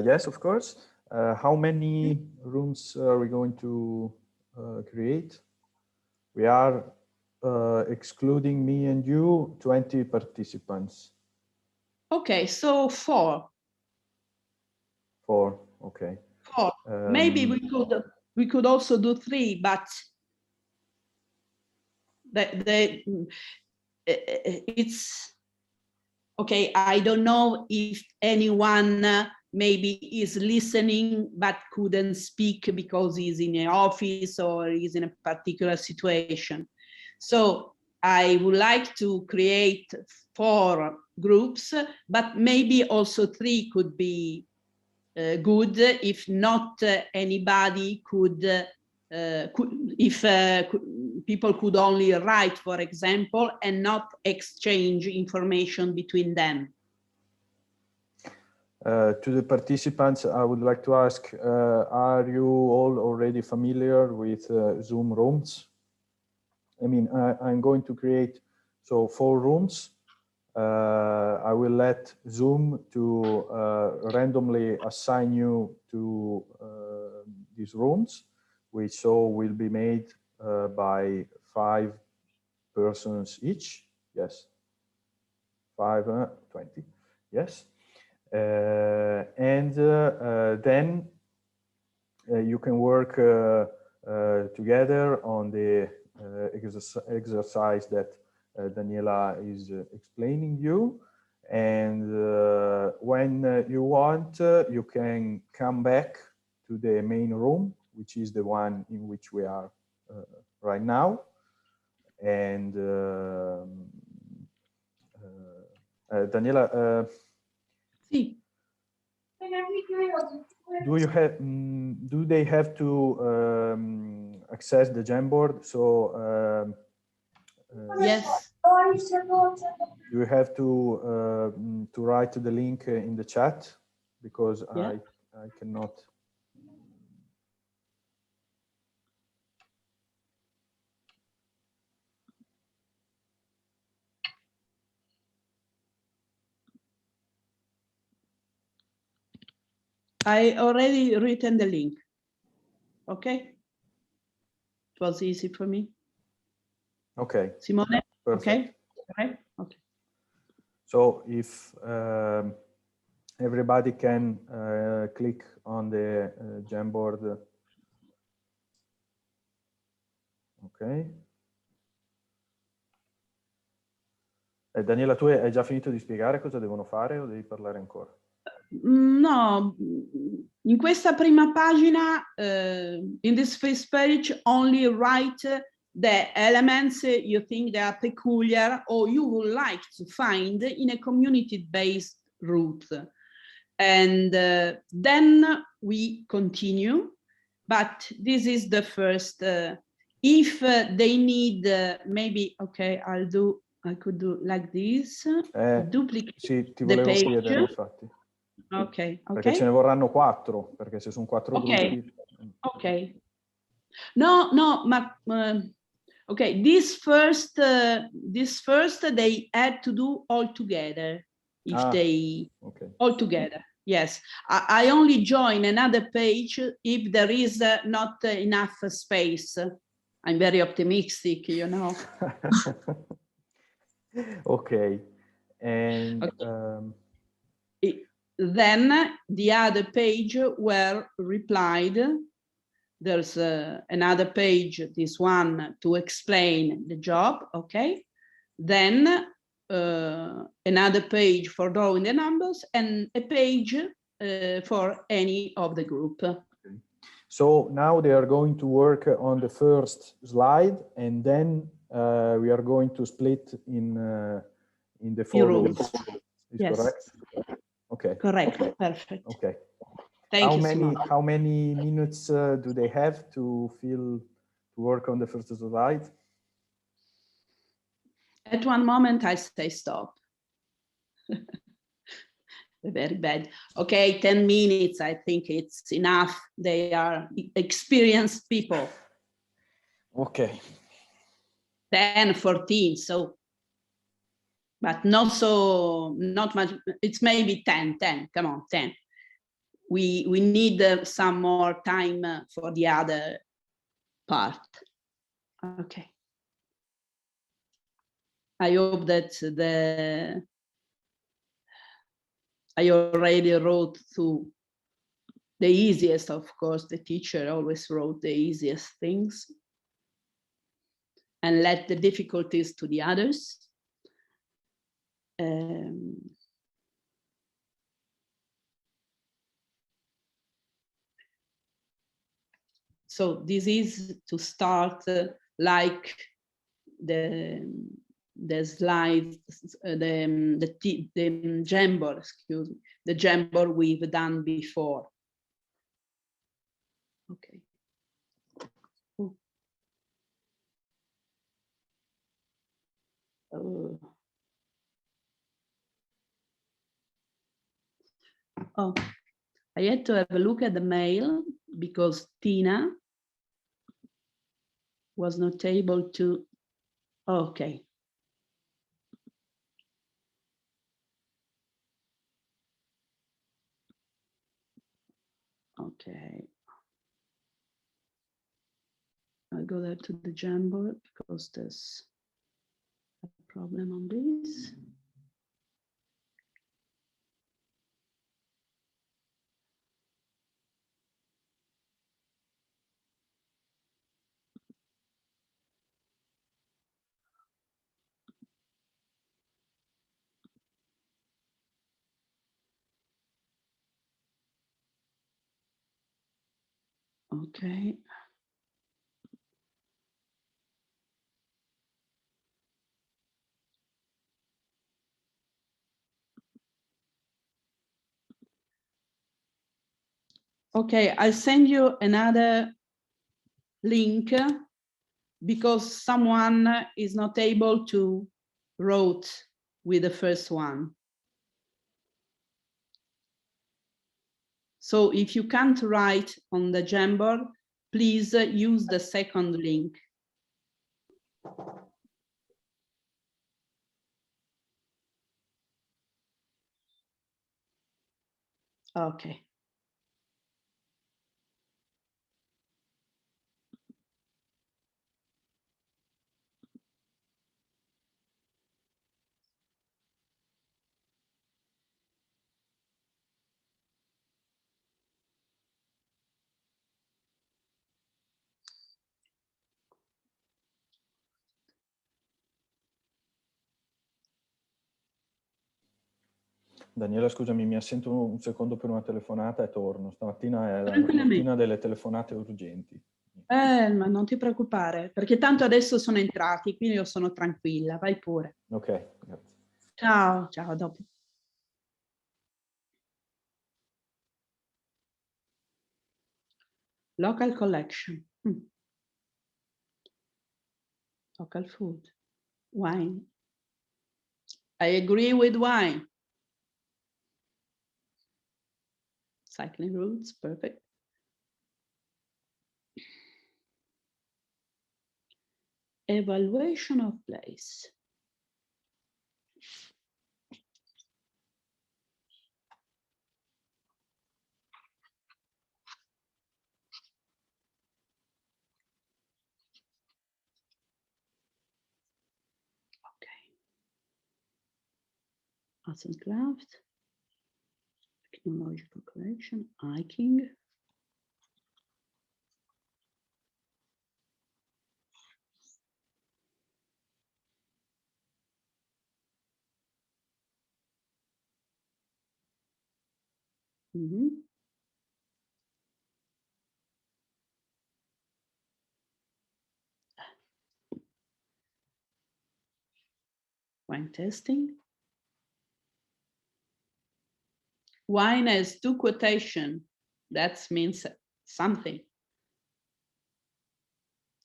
Yes, of course. How many rooms are we going to create? We are excluding me and you, 20 participants. Okay, so 4. 4, okay. 4. Maybe we could also do 3, but it's okay. I don't know if anyone maybe is listening but couldn't speak because he's in an office or is in a particular situation. So I would like to create 4 groups, but maybe also 3 could be good if not anybody could, if people could only write, for example, and not exchange information between them. To the participants, I would like to ask, are you all already familiar with Zoom rooms? I mean, I'm going to create 4 rooms. I will let Zoom to randomly assign you to these rooms, which will be made by 5 persons each. Yes, 20. Yes, and then you can work together on the exercise that Daniela is explaining you. And when you want, you can come back to the main room, which is the one in which we are right now. And Daniela, sì. do they have to access the Jamboard? So Yes. do you have to write the link in the chat? Because yeah. I cannot. I already written the link. Okay. It was easy for me. Okay. Simone. Perfect. Okay. Right. Okay. So if everybody can click on the Jamboard. Ok. Daniela, tu hai già finito di spiegare cosa devono fare o devi parlare ancora? No, in questa prima pagina, in this first page, only write the elements you think they are peculiar or you would like to find in a community-based route. And then we continue, but this is the first. If they need, maybe, okay, I could do like this, duplicate sì, ti the volevo page. chiedere, infatti. Ok, Perché ce ne vorranno 4, perché se sono 4 okay. gruppi. Ok. No, ma okay, this first they had to do all together. If they okay. all together, yes. I only join another page if there is not enough space. I'm very optimistic, you know. Okay, and okay. Then the other page were replied. There's another page, this one, to explain the job, okay? Then another page for drawing the numbers and a page for any of the group. Okay. So now they are going to work on the first slide, and then we are going to split in the 4 rooms. Is yes. Correct? Okay. Correct. Perfect. Okay. Thank you, how many minutes do they have to work on the first slide? At one moment I say stop. Very bad. Okay, 10 minutes, I think it's enough. They are experienced people. Okay. 10, 14, so, but not much. It's maybe 10, come on, 10. We need some more time for the other part. Okay. I hope that I already wrote through the easiest, of course, the teacher always wrote the easiest things and let the difficulties to the others. So this is to start like the slides, the Jamboard, excuse me, the Jamboard we've done before. Okay. Oh, I had to have a look at the mail because Tina was not able to. Okay. Okay. I'll go there to the Jamboard because there's a problem on this. Okay. Okay, I'll send you another link because someone is not able to write with the first one. So if you can't write on the Jamboard, please use the second link. Okay. Daniela, scusami, mi assento un secondo per una telefonata e torno. Stamattina è la mattina delle telefonate urgenti. Ma non ti preoccupare, perché tanto adesso sono entrati, quindi io sono tranquilla, vai pure. Ok, grazie. Ciao, ciao, a dopo. Local collection. Local food. Wine. I agree with wine. Cycling routes, perfect. Evaluation of place. Okay. Arts and crafts. Technological collection. Hiking. Wine tasting. Wine has 2 quotation. That means something.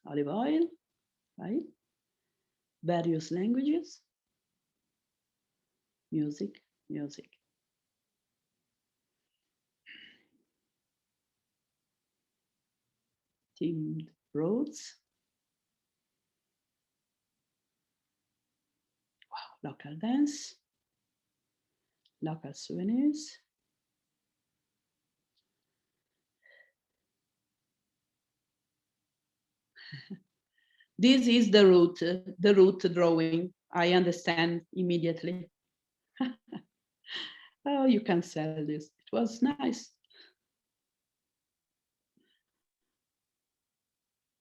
Olive oil, right? Various languages. Music, music. Themed roads. Wow, local dance. Local souvenirs. This is the route drawing. I understand immediately. Oh, you can sell this. It was nice.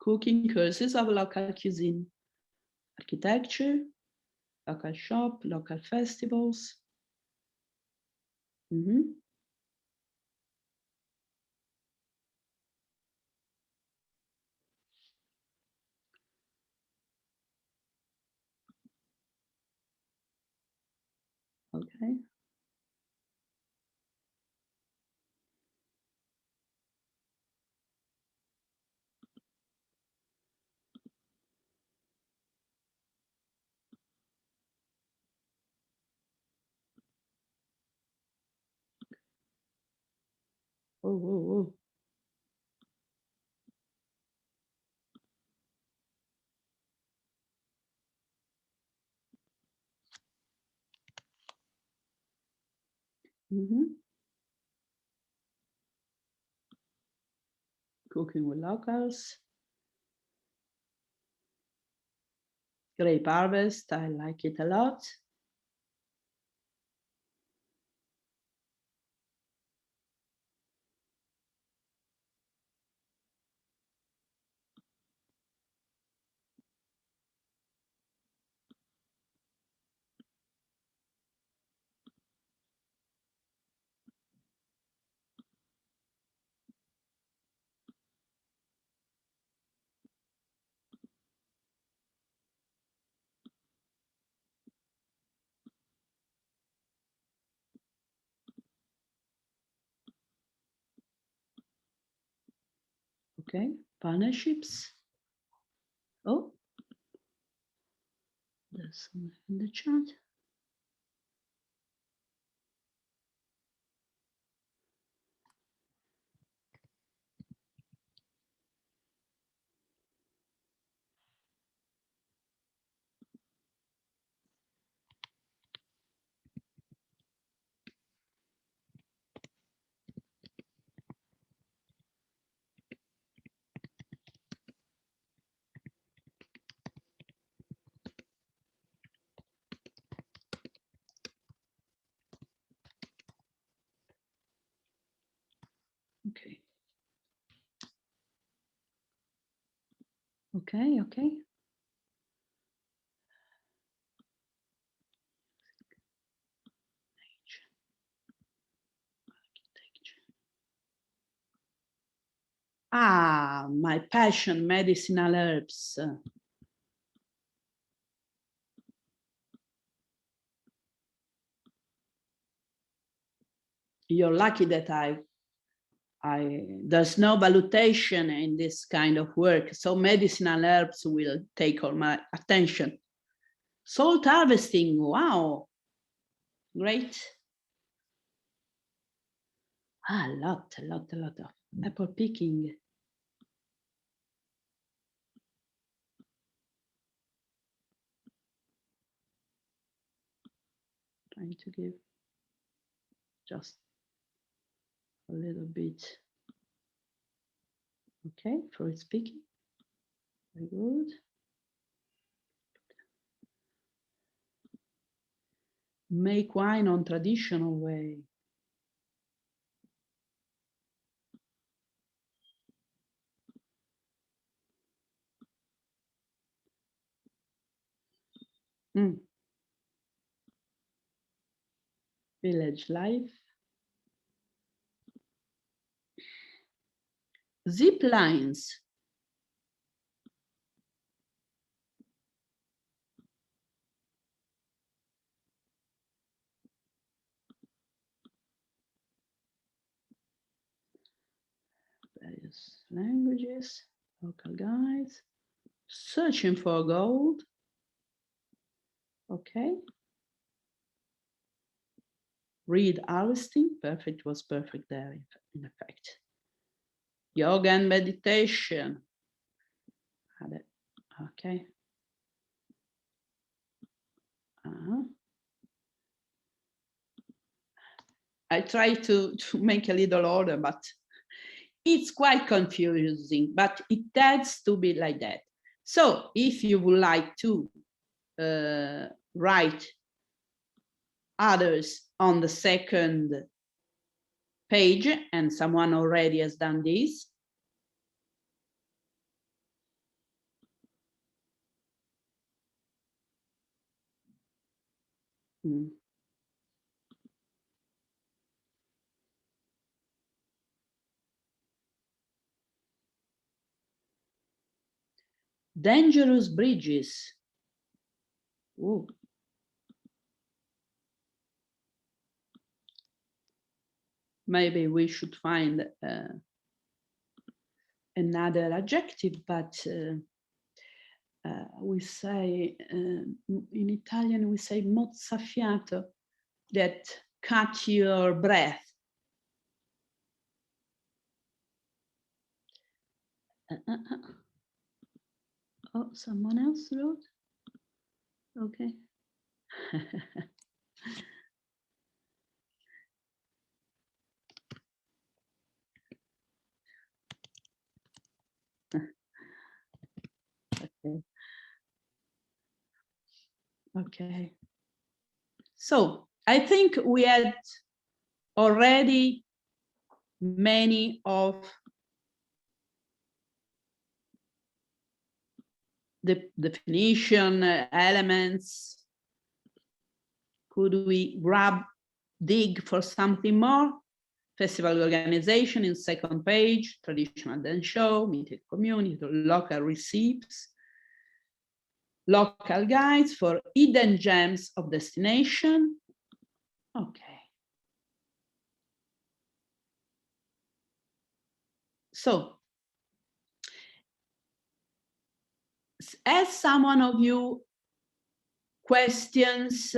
Cooking courses of local cuisine, architecture, local shop, local festivals. Okay. Oh, whoa, whoa. Cooking with locals. Grape harvest, I like it a lot. Okay, partnerships. Oh, there's some in the chat. Okay. Okay, okay. Ah, my passion, medicinal herbs. You're lucky that there's no valuation in this kind of work. So medicinal herbs will take all my attention. Salt harvesting, wow, great. Ah, a lot of apple picking. Trying to give just a little bit. Okay, fruit picking, very good. Make wine on traditional way. Village life. Zip lines. Various languages, local guides. Searching for gold. Okay. Read harvesting, perfect, was perfect there in effect. Yoga and meditation. Okay. I try to make a little order, but it's quite confusing, but it tends to be like that. So if you would like to write others on the second page, and someone already has done this, dangerous bridges. Ooh. Maybe we should find another adjective, but we say, in Italian, we say mozzafiato, that cut your breath. Oh, someone else wrote? Okay. Okay. Okay. So I think we had already many of the definition elements. Could we dig for something more? Festival organization in second page, traditional dance show, meeting community, local recipes, local guides for hidden gems of destination. Okay. So, as someone of you questions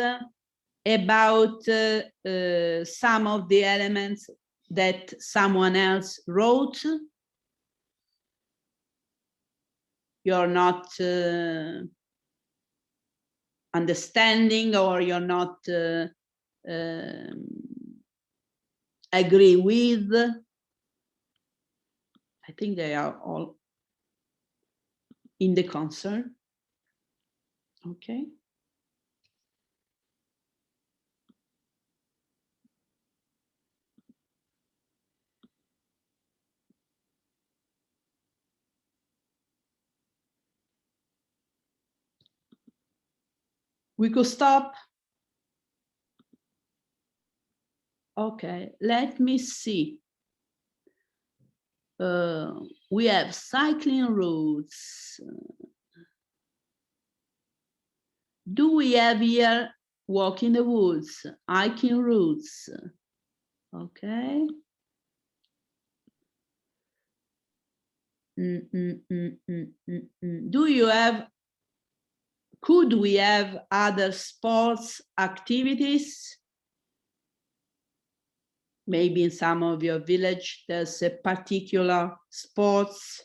about some of the elements that someone else wrote, you're not understanding, or you're not agree with, I think they are all in the concern. Okay. We could stop. Okay, let me see. We have cycling routes. Do we have here walk in the woods, hiking routes? Okay. Do you have, could we have other sports activities? Maybe in some of your village, there's a particular sports.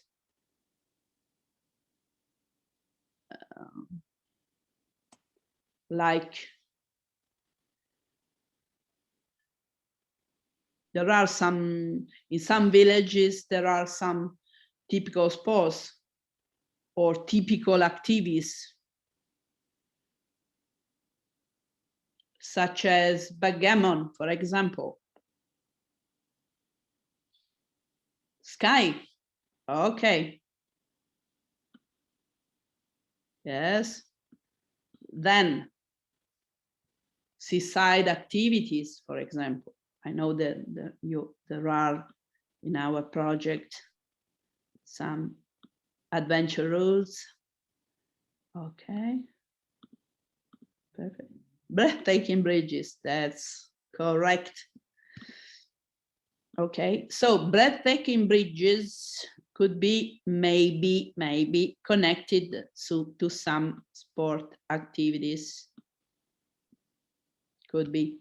Like there are some, in some villages, there are some typical sports or typical activities, such as backgammon, for example. Sky, okay. Yes. Then seaside activities, for example. I know that there are in our project some adventure routes. Okay. Perfect. Breathtaking bridges, that's correct. Okay, so breathtaking bridges could be maybe connected to some sport activities. Could be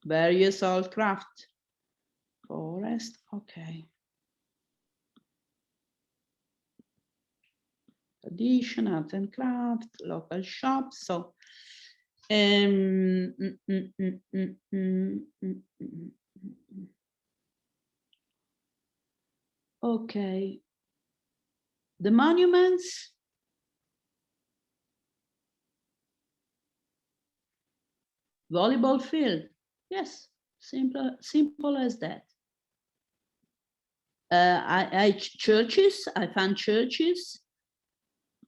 various old craft, forest, okay. Tradition, arts and craft, local shops, so okay. The monuments. Volleyball field. Yes, simple as that. Churches, I found churches.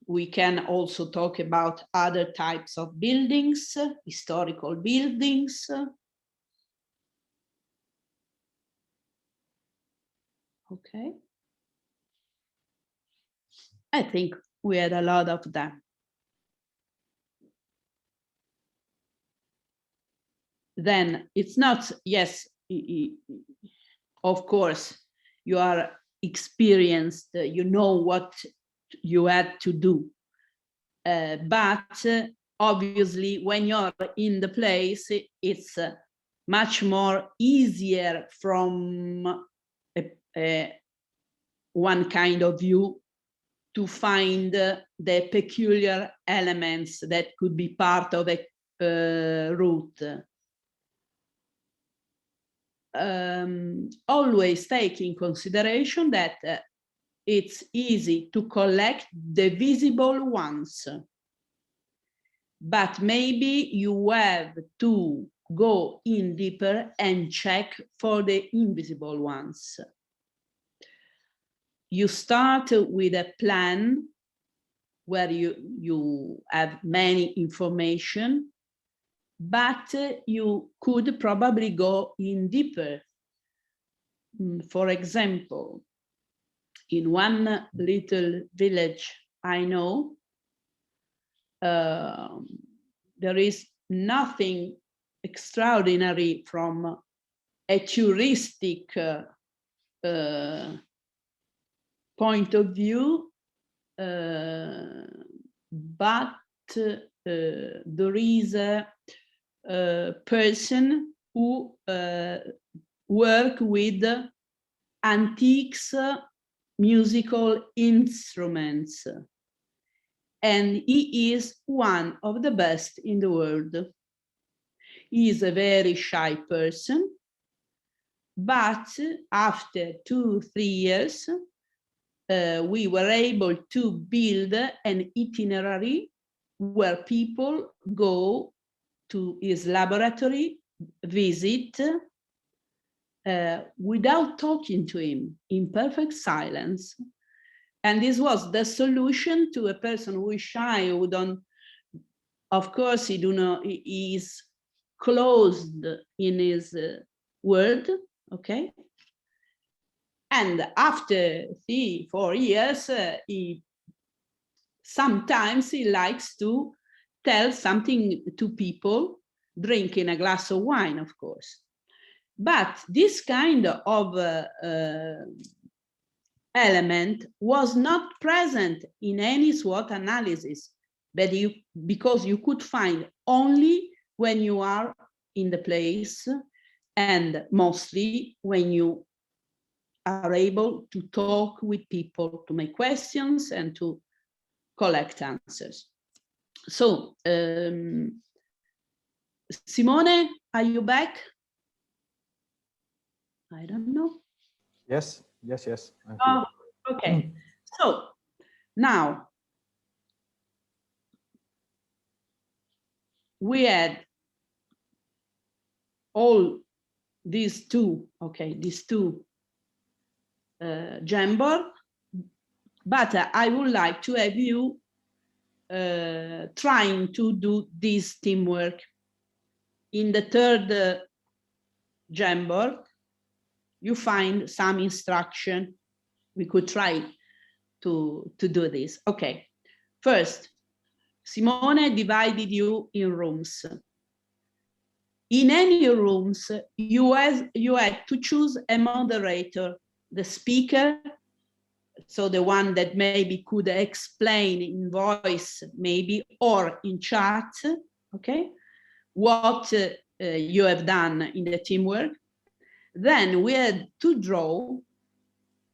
We can also talk about other types of buildings, historical buildings. Okay. I think we had a lot of them. Then it's not, yes, of course, you are experienced, you know what you had to do. But obviously, when you're in the place, it's much more easier from one kind of view to find the peculiar elements that could be part of a route. Always take in consideration that it's easy to collect the visible ones. but maybe you have to go in deeper and check for the invisible ones. You start with a plan where you have many information, but you could probably go in deeper. For example, in one little village I know, there is nothing extraordinary from a touristic point of view, but there is a person who work with antiques musical instruments, and he is one of the best in the world. He is a very shy person, but after 2-3 years, we were able to build an itinerary where people go to his laboratory, visit, without talking to him, in perfect silence. And this was the solution to a person who is shy, who don't, of course, he is closed in his world, okay? And after 3-4 years, sometimes he likes to tell something to people, drinking a glass of wine, of course. But this kind of element was not present in any SWOT analysis, but because you could find only when you are in the place, and mostly when you are able to talk with people, to make questions and to collect answers. So, Simone, are you back? I don't know. Yes. Oh, okay. So now we had all these two, Jamboard, but I would like to have you trying to do this teamwork. In the third Jamboard, you find some instruction. We could try to do this. Okay, first, Simone divided you in rooms. In any rooms, you had to choose a moderator, the speaker, so the one that maybe could explain in voice, maybe, or in chat, okay, what you have done in the teamwork. Then we had to draw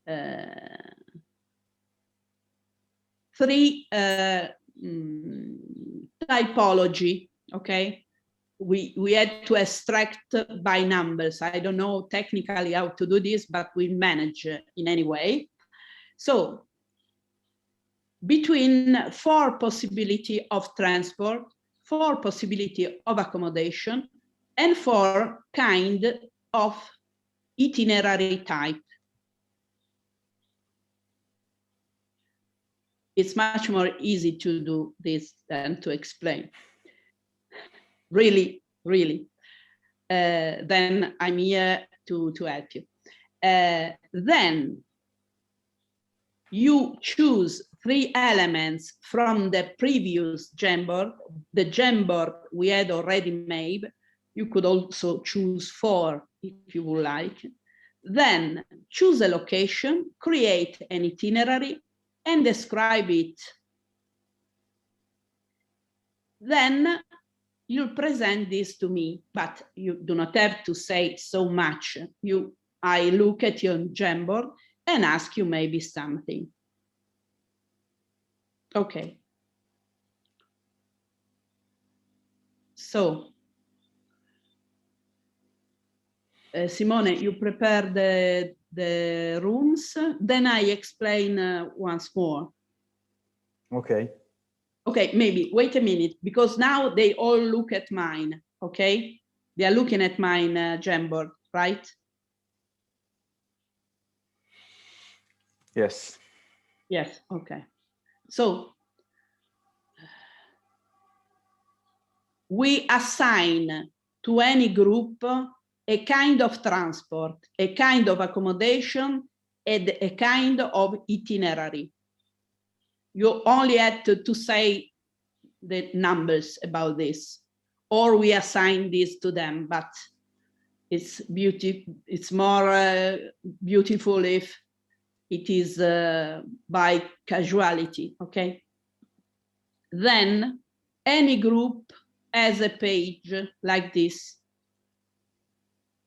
3 typology, okay? We had to extract by numbers. I don't know technically how to do this, but we manage in any way. So between 4 possibility of transport, 4 possibility of accommodation, and 4 kind of itinerary type. It's much more easy to do this than to explain. Really. Then I'm here to help you. Then you choose 3 elements from the previous Jamboard. The Jamboard we had already made. You could also choose 4 if you would like. Then choose a location, create an itinerary, and describe it. Then you'll present this to me, but you do not have to say so much. I look at your Jamboard and ask you maybe something. Okay. So, Simone, you prepare the rooms, then I explain once more. Okay. Okay, maybe wait a minute, because now they all look at mine. Okay, they are looking at mine Jamboard, right? Yes. Yes. Okay. So we assign to any group a kind of transport, a kind of accommodation, and a kind of itinerary. You only had to say the numbers about this, or we assign this to them, but it's more beautiful if it is by casuality, okay? Then any group has a page like this.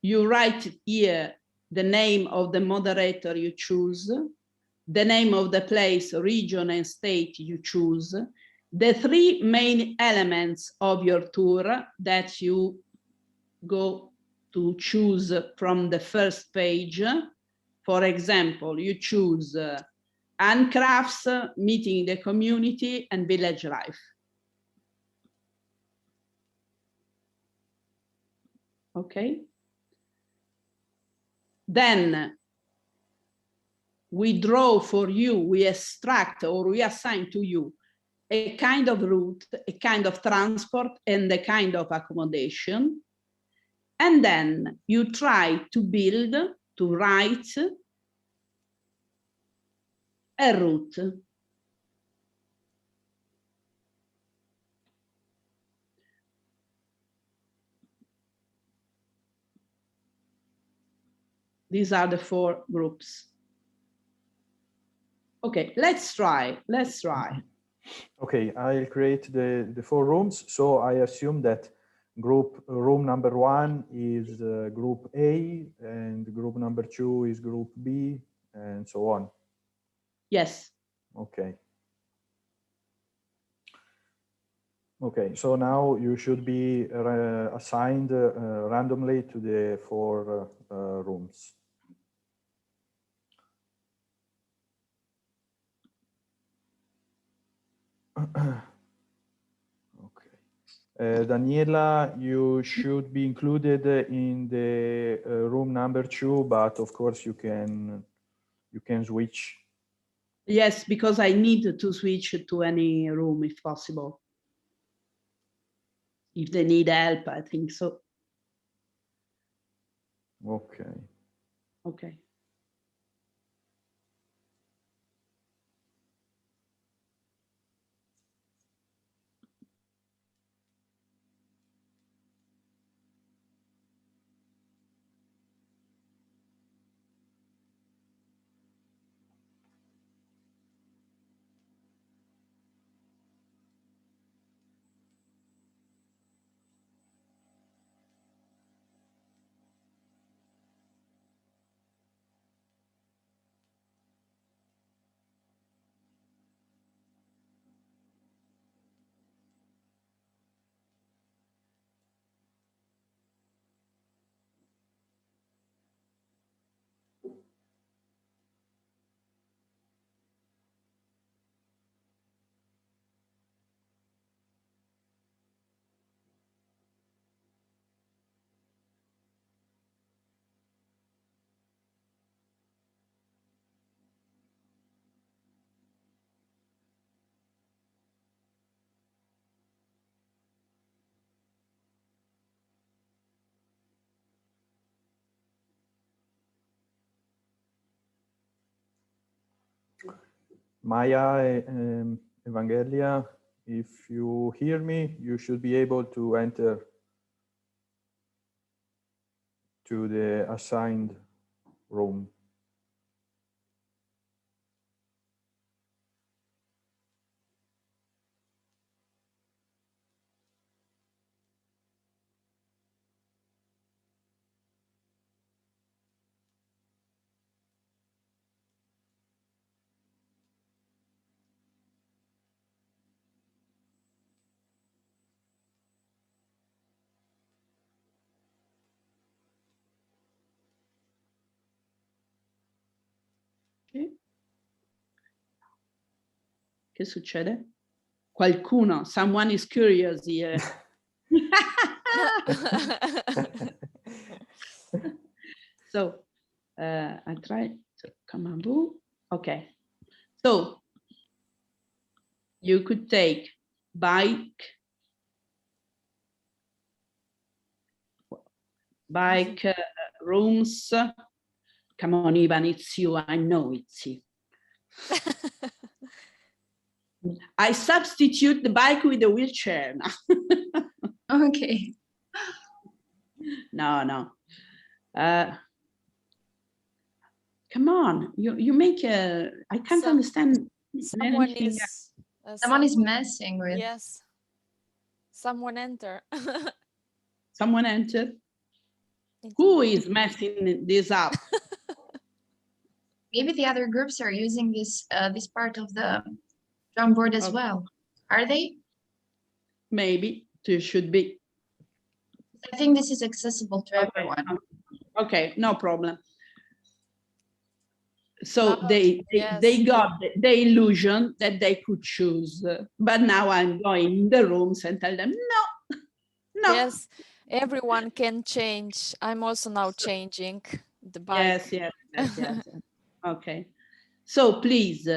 You write here the name of the moderator you choose, the name of the place, region, and state you choose, the three main elements of your tour that you go to choose from the first page. For example, you choose handcrafts, meeting the community, and village life. Okay. Then we draw for you, we extract or we assign to you a kind of route, a kind of transport, and a kind of accommodation. And then you try to build, to write a route. These are the four groups. Okay, let's try. Okay, I'll create the four rooms. So I assume that room number 1 is group A, and group number 2 is group B, and so on. Yes. Okay. Okay, so now you should be assigned randomly to the four rooms. Okay. Daniela, you should be included in the room number 2, but of course you can switch. Yes, because I need to switch to any room if possible. If they need help, I think so. Okay. Okay. Maya, Evangelia, if you hear me, you should be able to enter to the assigned room. Okay. Che succede? Qualcuno, someone is curious here. So I try to come on, boo. Okay. So you could take bike, rooms. Come on, Ivan, it's you. I know it's you. I substitute the bike with the wheelchair now. Okay. No. Come on, you make a. I can't understand Someone anything. is Someone is messing with. Yes. Someone enter. Someone entered. Who is messing this up? Maybe the other groups are using this this part of the drum board as Okay. well. Are they? Maybe there should be. I think this is accessible to everyone. Okay, no problem. So Oh, they yes. got the illusion that they could choose, but now I'm going in the rooms and tell them no. Yes, everyone can change. I'm also now changing the bike. Yes. Okay. So please,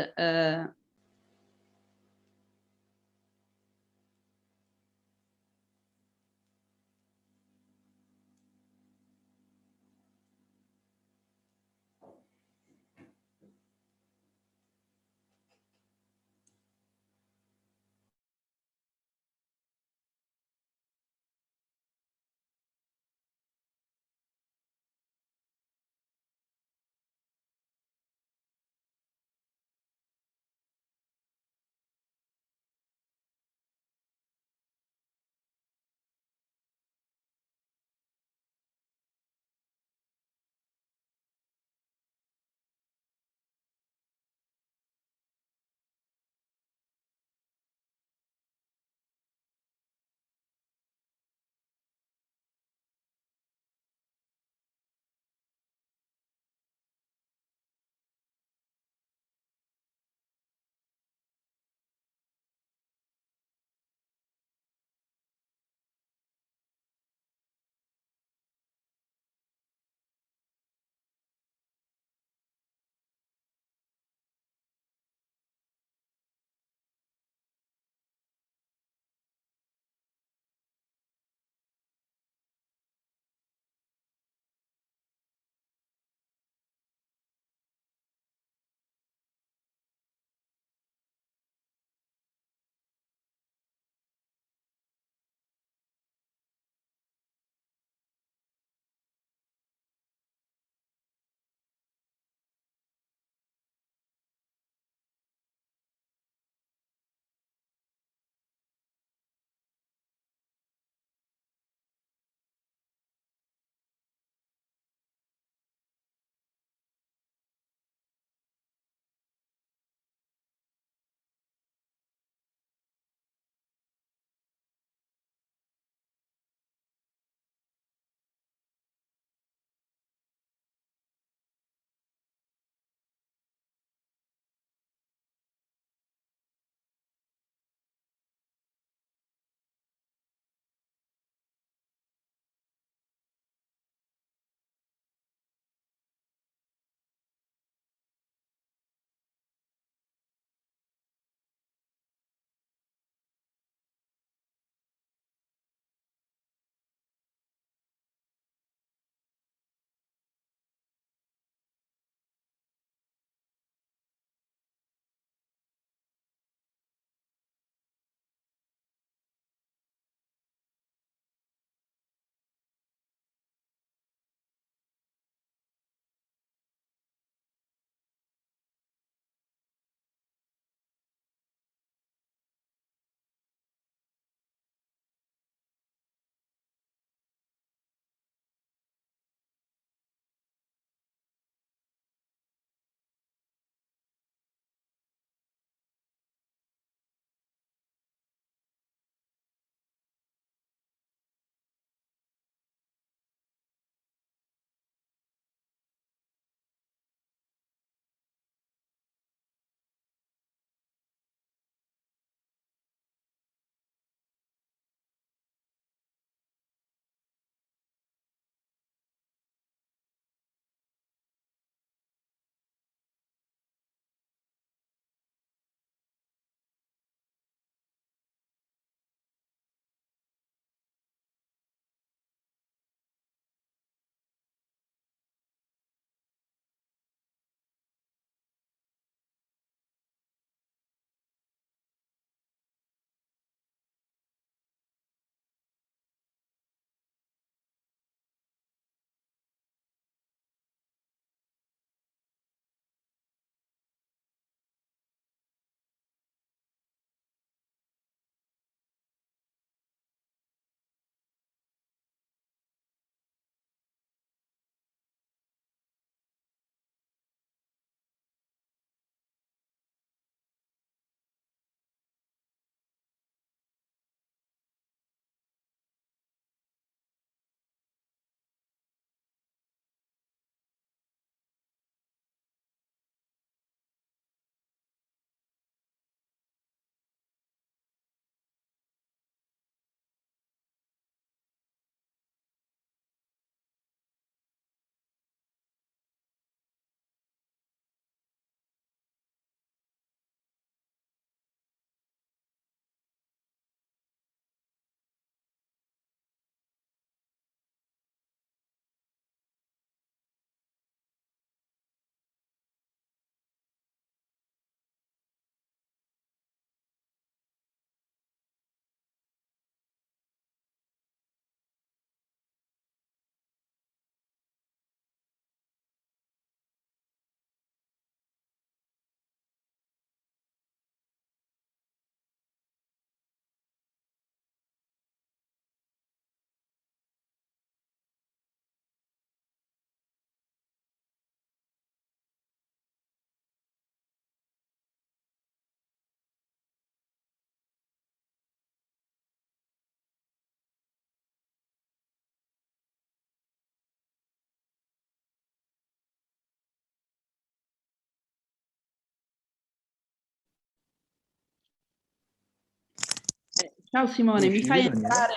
Ciao Simone, mi fai Uscire, Daniele?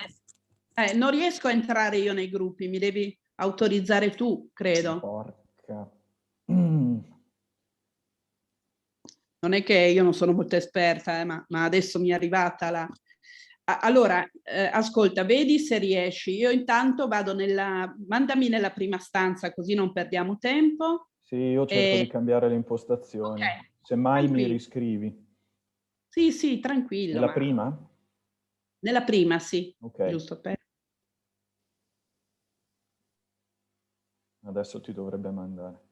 entrare? Non riesco a entrare io nei gruppi, mi devi autorizzare tu, credo. Porca. Non è che io non sono molto esperta, ma adesso mi è arrivata la... Allora, ascolta, vedi se riesci. Io intanto vado nella... Mandami nella prima stanza così non perdiamo tempo. Sì, io cerco di cambiare le impostazioni. Se mai mi tranquillo. riscrivi. Sì, sì, tranquillo. Nella prima? Nella prima, sì. Ok. Giusto per... Adesso ti dovrebbe mandare.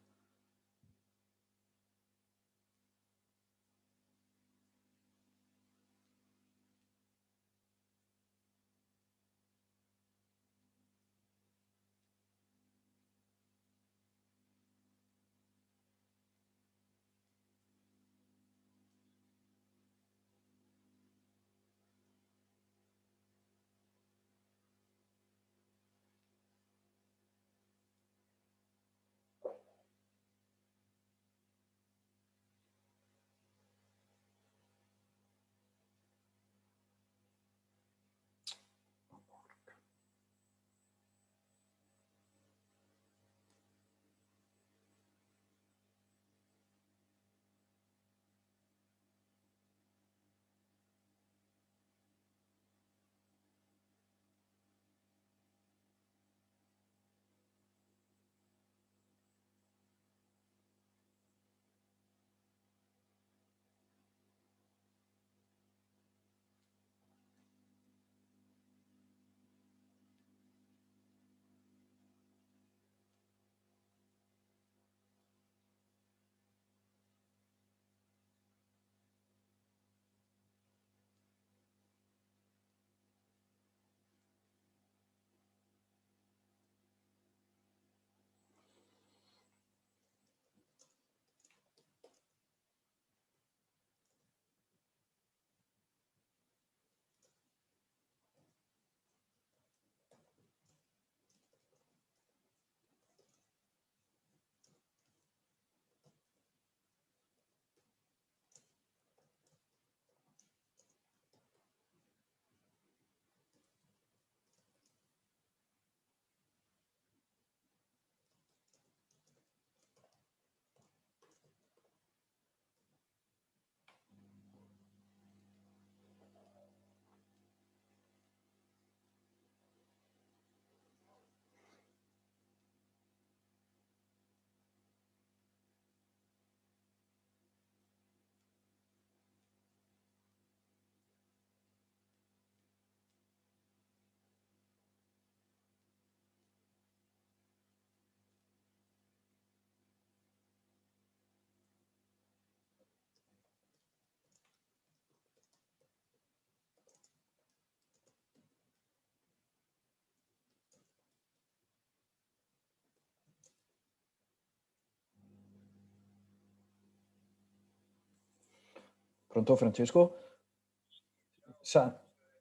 Pronto Francesco?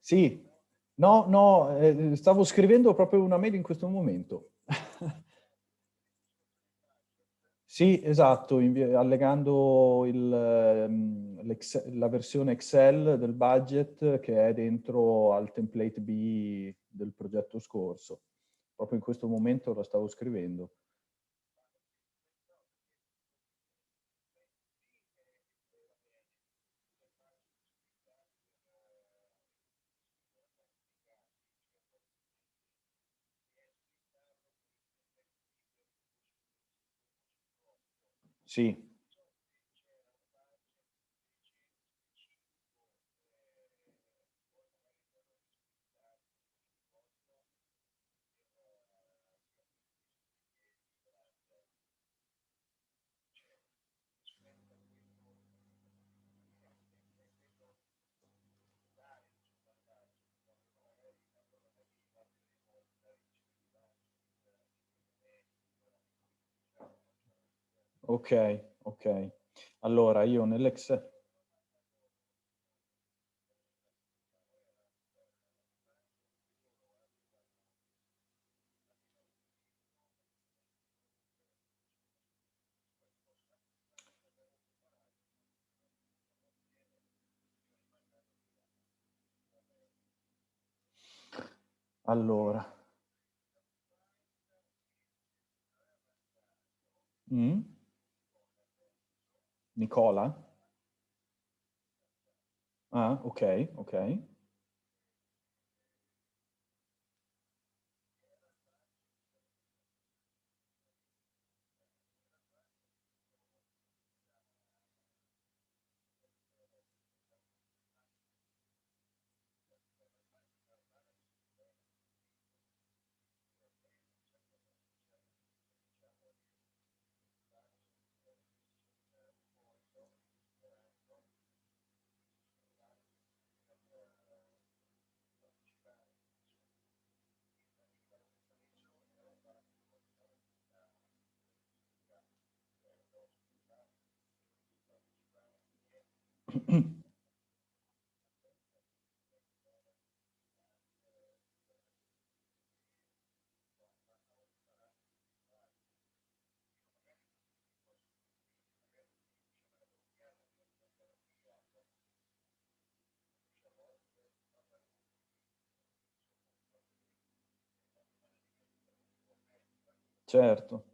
Sì. No, no, stavo scrivendo proprio una mail in questo momento. Sì, esatto, allegando la versione Excel del budget che è dentro al template B del progetto scorso. Proprio in questo momento lo stavo scrivendo. Sì. Ok, ok. Allora io nell'Excel... Allora. Nicola? Ah, ok, ok. Certo.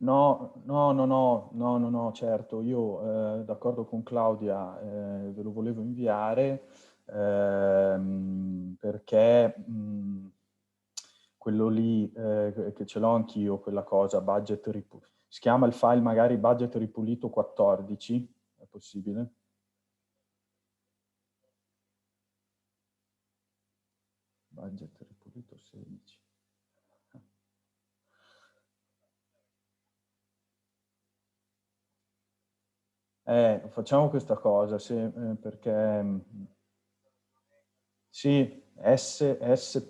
No, certo, io d'accordo con Claudia, ve lo volevo inviare perché quello lì che ce l'ho anch'io, quella cosa, budget ripulito, si chiama il file magari budget ripulito 14, è possibile? Budget ripulito 16. Facciamo questa cosa, perché sì, s.taddei.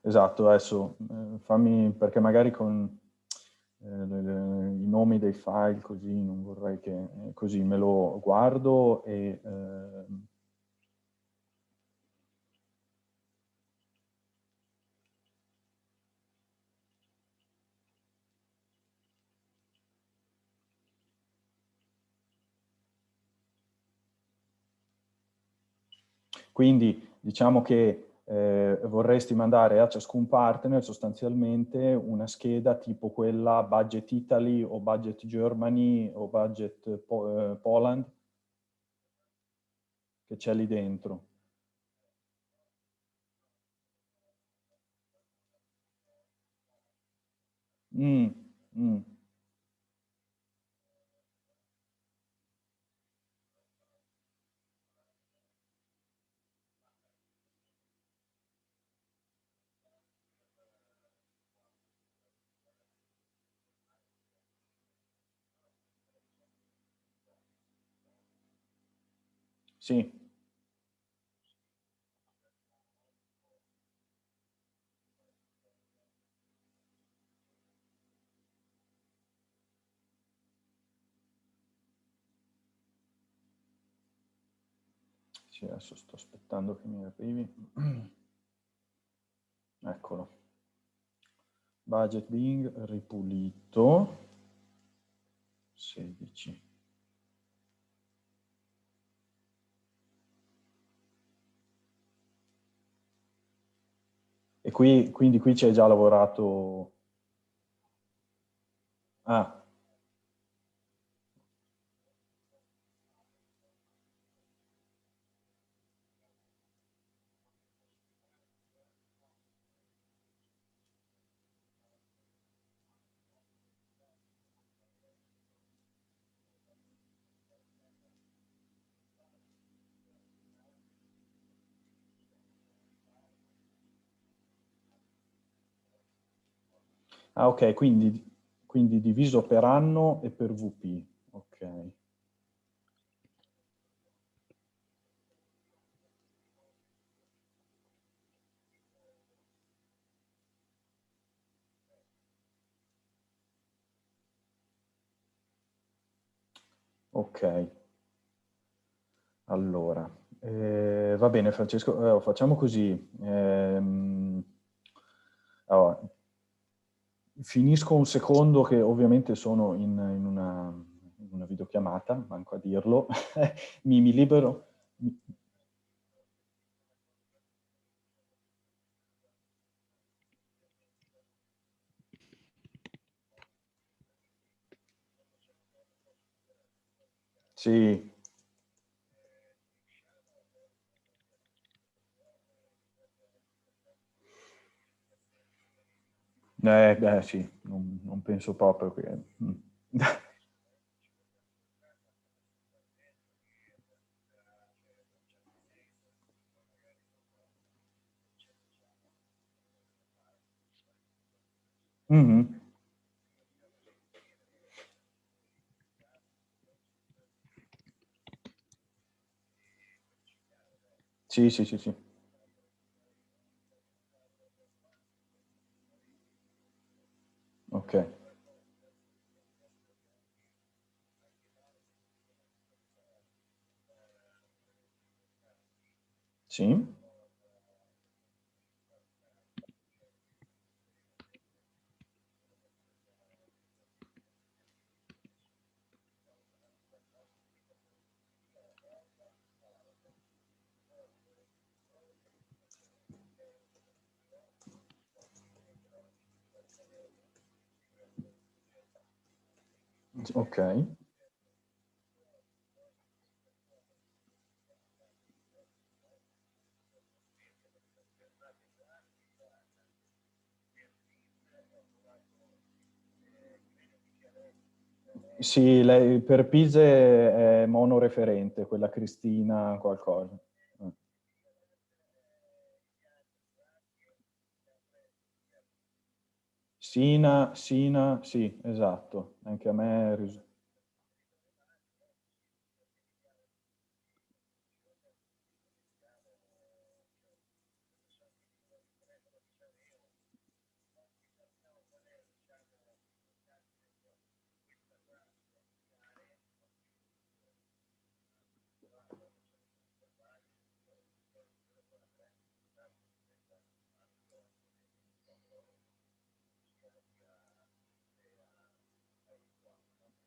Esatto, adesso fammi, perché magari con i nomi dei file così, non vorrei che, così me lo guardo e... Quindi diciamo che vorresti mandare a ciascun partner sostanzialmente una scheda tipo quella Budget Italy o Budget Germany o Budget Poland che c'è lì dentro. Mm. Sì. Sì, adesso sto aspettando che mi arrivi. Eccolo. Budget Bing ripulito 16. E quindi qui ci hai già lavorato. Ah, ok, quindi diviso per anno e per VP. Ok. Ok. Allora, Va bene, Francesco, facciamo così. Allora, finisco un secondo che ovviamente sono in una videochiamata, manco a dirlo. mi libero. Sì. Beh, sì, non penso proprio che... Mhm. Sì, sì, sì, sì. Ok. Sì. Ok. Sì, lei per Pise è monoreferente, quella Cristina qualcosa. Sina, sì, esatto. Anche a me...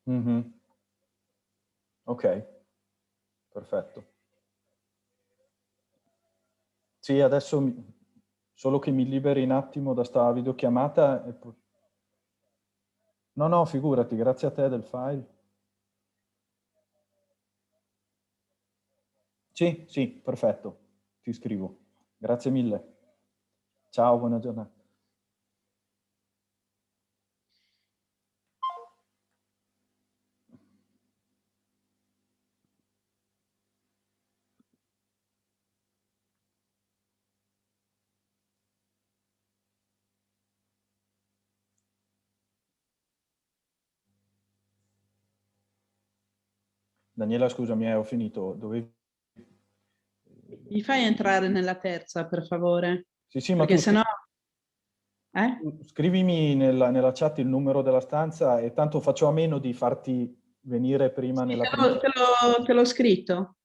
Mhm. Ok, perfetto. Sì, adesso solo che mi liberi un attimo da sta videochiamata. No, no, figurati, grazie a te del file. Sì, sì, perfetto. Ti scrivo. Grazie mille. Ciao, buona giornata. Daniela, scusami, ho finito. Dovevi... Mi fai entrare nella terza, per favore? Sì, sì, ma Perché tu sennò... scrivimi nella chat il numero della stanza e tanto faccio a meno di farti venire prima Sì, nella te l'ho scritto.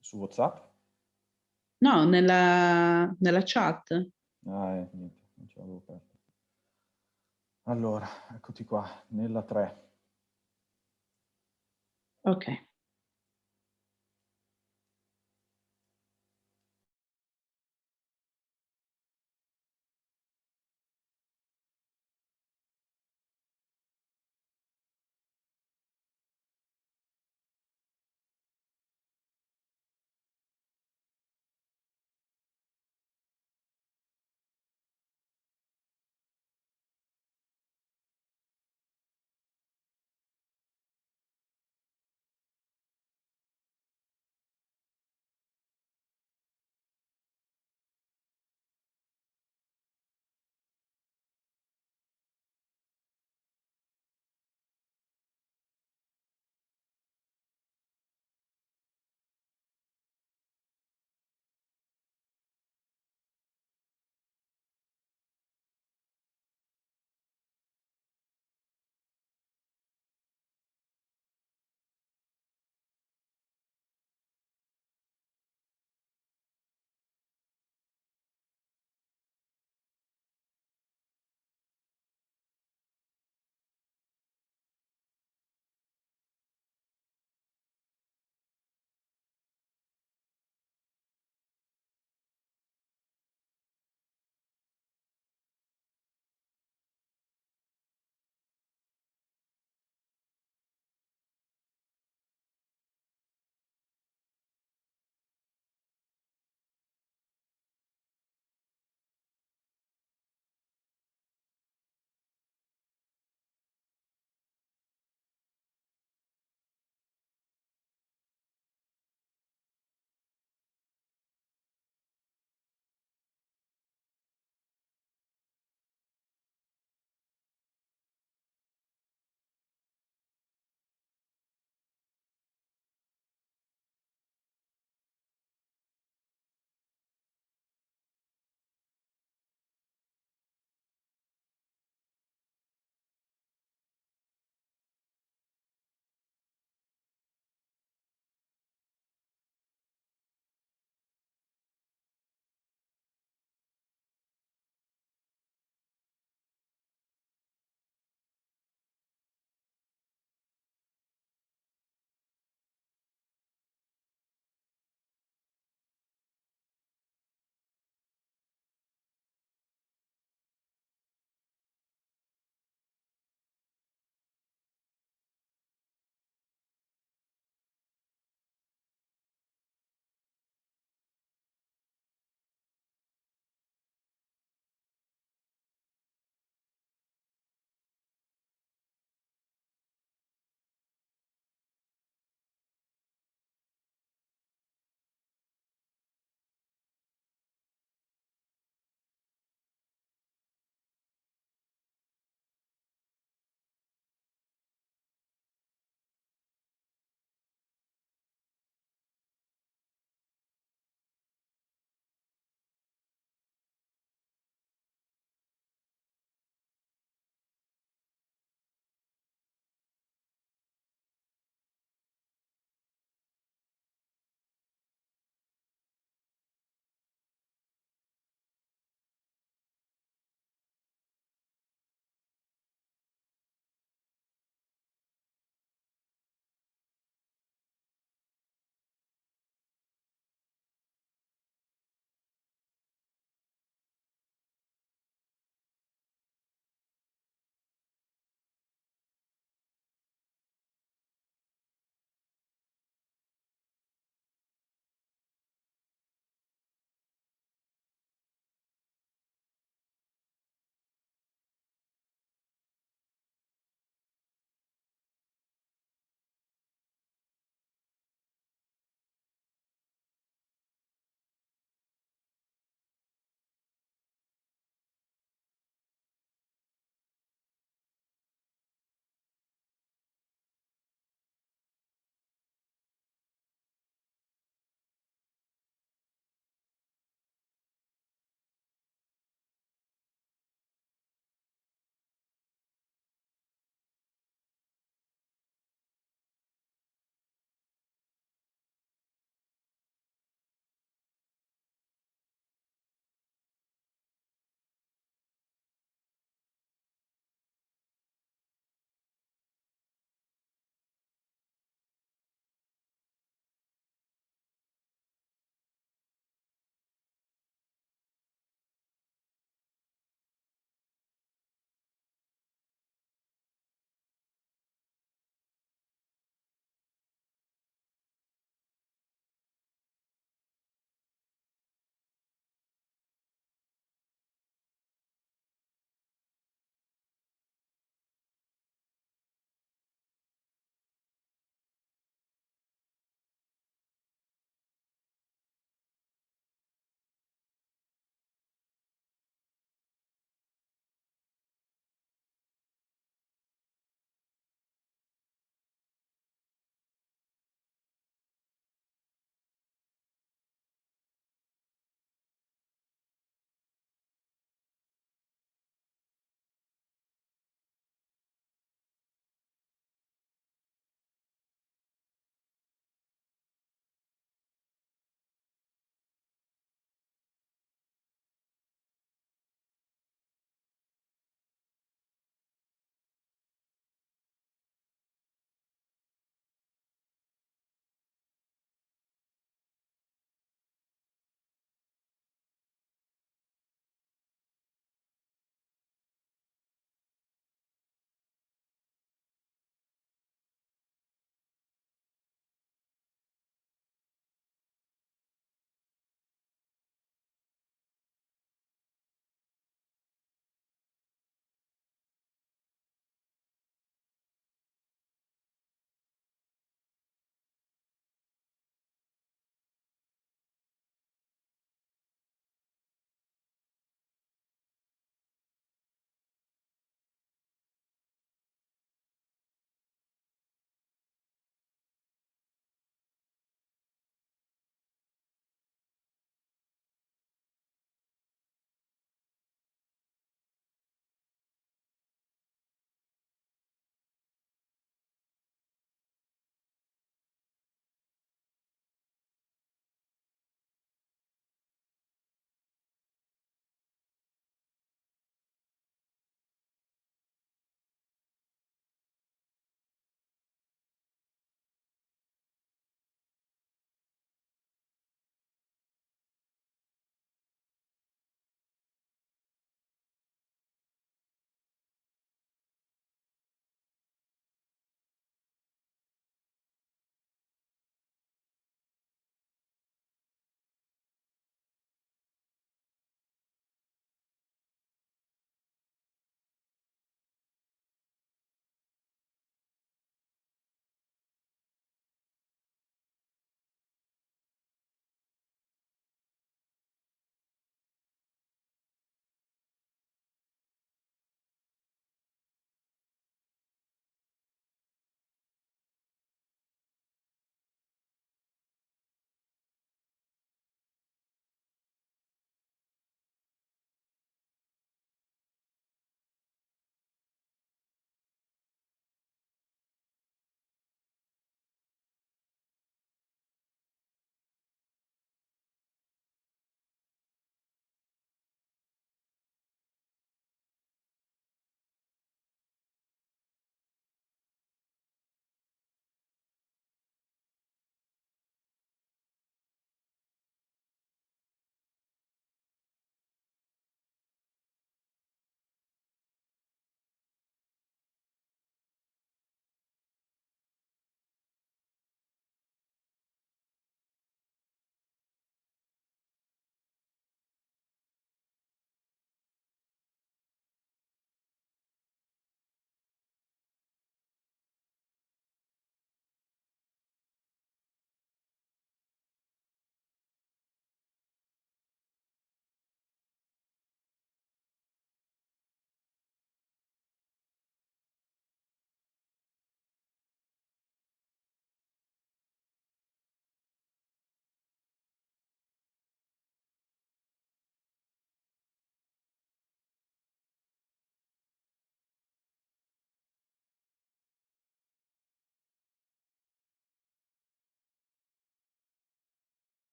su WhatsApp. No, nella chat. Ah, niente, non ce l'avevo aperto. Allora, eccoti qua, nella 3. Ok.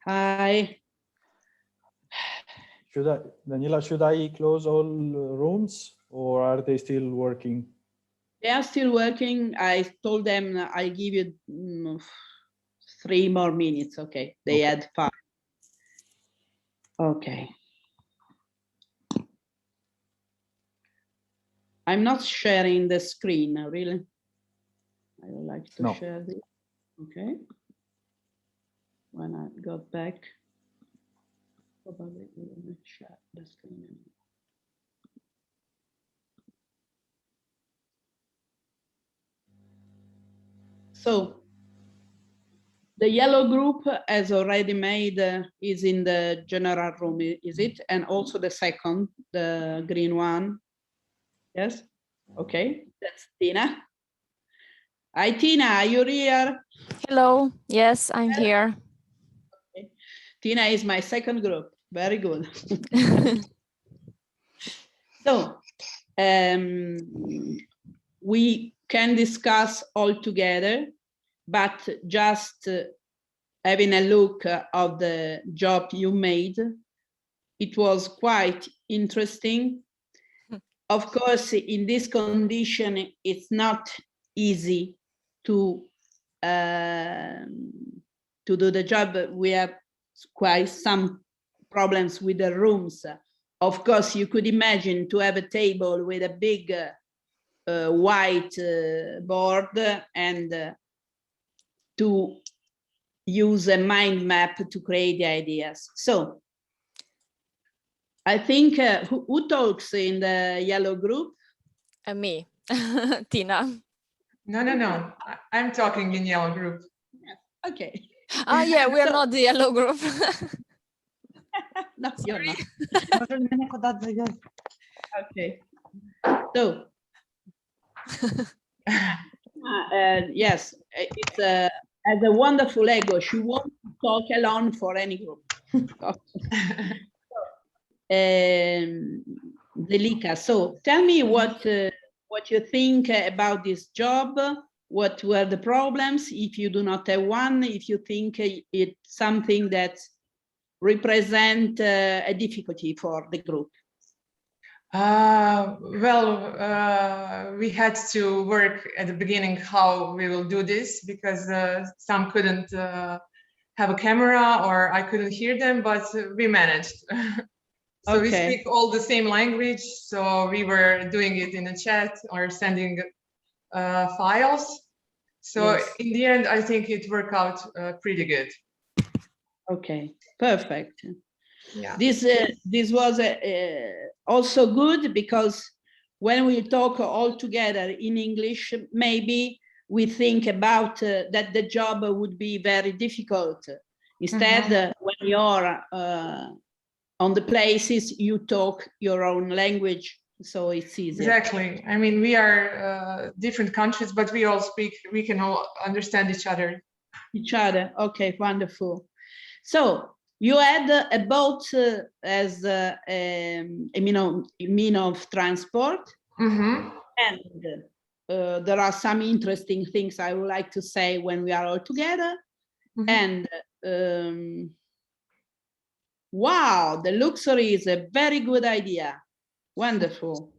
Hi. Daniela, should I close all rooms or are they still working? They are still working. I told them I'll give you 3 more minutes. Okay, they had 5. Okay. I'm not sharing the screen, really. I would like to share this. Okay. When I got back, probably will share the screen anymore. So the yellow group, as already made, is in the general room, is it? And also the second, the green one. Yes. Okay, that's Tina. Hi, Tina, are you here? Hello. Yes, I'm here. Okay. Tina is my second group. Very good. So we can discuss all together, but just having a look of the job you made, it was quite interesting. Of course, in this condition, it's not easy to do the job. We have quite some problems with the rooms. Of course, you could imagine to have a table with a big white board and to use a mind map to create the ideas. So I think who talks in the yellow group? Me, Tina. No. I'm talking in yellow group. Okay. Yeah, we are not the yellow group. No, you're not. Okay. So, yes, it's as a wonderful ego. She won't talk alone for any group. Delica, so tell me what you think about this job. What were the problems? If you do not have one, if you think it's something that represent a difficulty for the group. We had to work at the beginning how we will do this because some couldn't have a camera or I couldn't hear them, but we managed. So we speak all the same language, so we were doing it in a chat or sending files. So in the end, I think it worked out pretty good. Okay, perfect. Yeah. This was also good because when we talk all together in English, maybe we think about that the job would be very difficult. Instead, when you're on the places, you talk your own language, so it's easier. Exactly. I mean, we are different countries, but we all speak, we can all understand each other. Okay, wonderful. So you had a boat as a mean of transport, and there are some interesting things I would like to say when we are all together. And wow, the luxury is a very good idea. Wonderful.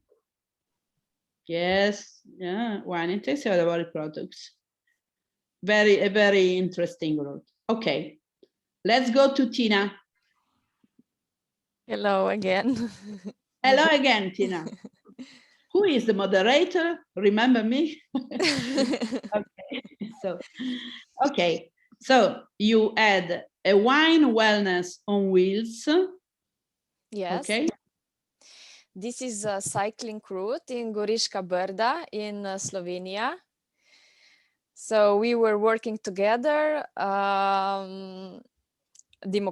Yes, yeah, wine and taste about products. A very interesting route. Okay, let's go to Tina. Hello again. Hello again, Tina. Who is the moderator? Remember me? Okay, so you add a wine wellness on wheels. Yes. Okay. This is a cycling route in Goriška Brda in Slovenia. So we were working together,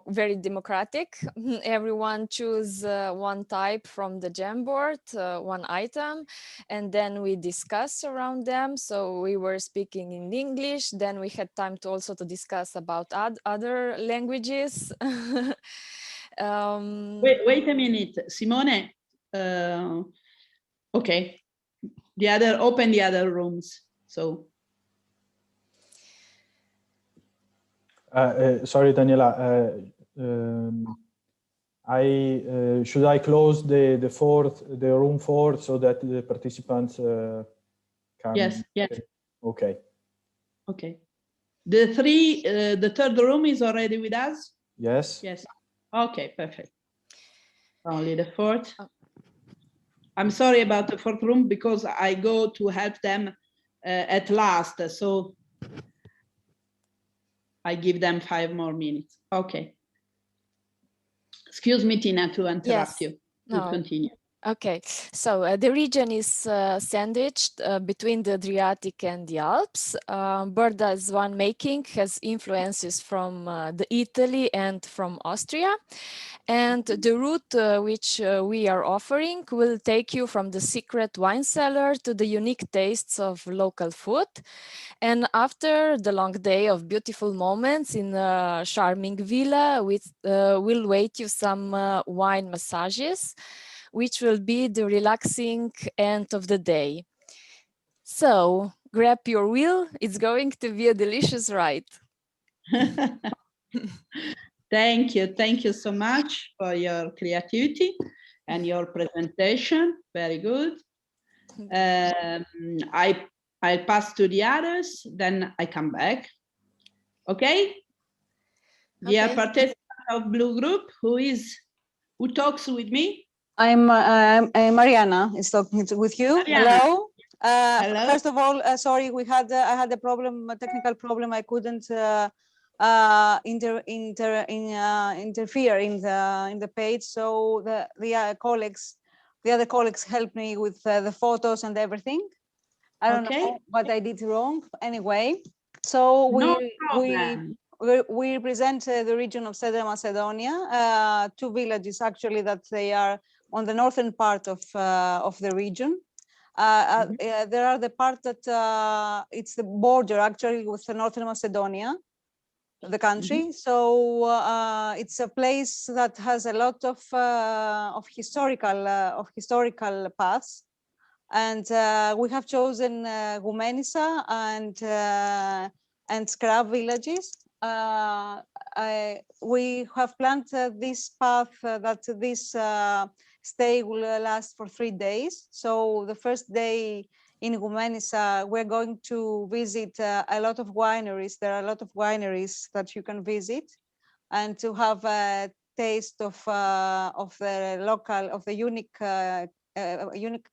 very democratic. Everyone choose one type from the Jamboard, one item, and then we discuss around them. So we were speaking in English, then we had time to also to discuss about other languages. Wait a minute, Simone. Okay, open the other rooms. So Sorry, Daniela. Should I close the room 4 so that the participants can? Yes. Okay. Okay. The third room is already with us? Yes. Yes. Okay, perfect. Only the fourth. I'm sorry about the fourth room because I go to help them at last. So I give them 5 more minutes. Okay. Excuse me, Tina, to interrupt you. No. Continue. Okay, so the region is sandwiched between the Adriatic and the Alps. Burda's winemaking has influences from the Italy and from Austria. And the route which we are offering will take you from the secret wine cellar to the unique tastes of local food. And after the long day of beautiful moments in a charming villa, will wait you some wine massages, which will be the relaxing end of the day. So grab your wheel, it's going to be a delicious ride. Thank you so much for your creativity and your presentation. Very good. I pass to the others, then I come back. Okay? Dear participant of Blue Group, who talks with me? I'm Mariana is talking with you. Mariana. Hello. Hello. First of all, sorry, I had a problem, a technical problem. I couldn't interfere in the page. So the other colleagues helped me with the photos and everything. I don't know what I did wrong. Anyway, so we represent the region of Southern Macedonia, 2 villages actually that they are on the northern part of the region. There are the part that it's the border actually with the Northern Macedonia, the country. So it's a place that has a lot of historical paths, and we have chosen Goumenissa and Scrab villages. We have planned this path that this stay will last for 3 days. So the first day in Goumenissa, we're going to visit a lot of wineries. There are a lot of wineries that you can visit, and to have a taste of the local, of the unique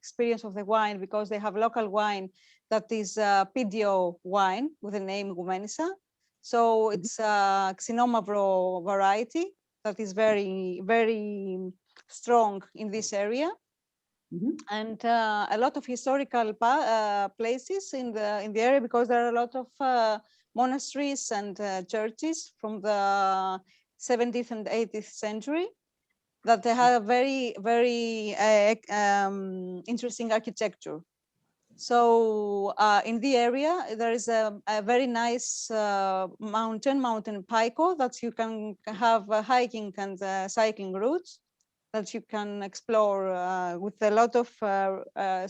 experience of the wine, because they have local wine that is PDO wine with the name Goumenissa. So it's a Xinomavro variety that is very, very strong in this area. And a lot of historical places in the area, because there are a lot of monasteries and churches from the 17th and 18th century that they have a very, very interesting architecture. So in the area, there is a very nice mountain Pico, that you can have hiking and cycling routes that you can explore with a lot of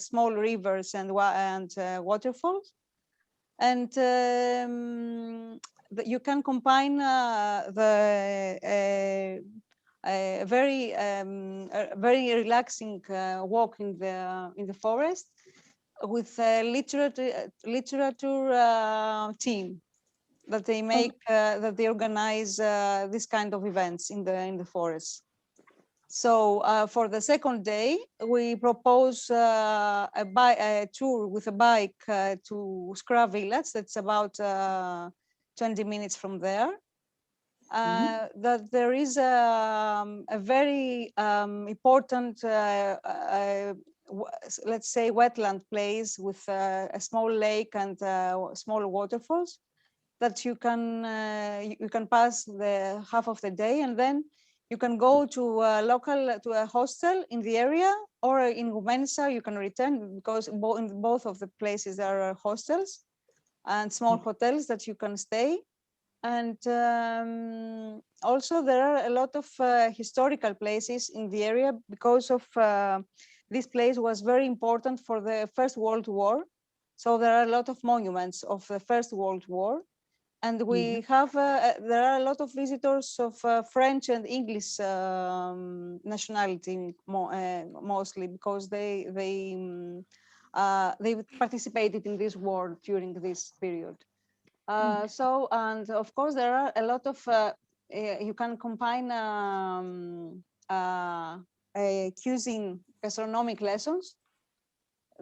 small rivers and waterfalls. And you can combine a very relaxing walk in the forest with a literature team that they make, that they organize this kind of events in the forest. So for the second day, we propose a tour with a bike to Skra village. That's about 20 minutes from there. That there is a very important, let's say, wetland place with a small lake and small waterfalls that you can pass the half of the day, and then you can go to a hostel in the area, or in Goumenissa you can return, because in both of the places there are hostels and small hotels that you can stay. And also there are a lot of historical places in the area, because of this place was very important for the First World War. So there are a lot of monuments of the First World War And we have, there are a lot of visitors of French and English nationality mostly, because they participated in this war during this period. So, and of course, there are a lot of, you can combine cuisine gastronomic lessons.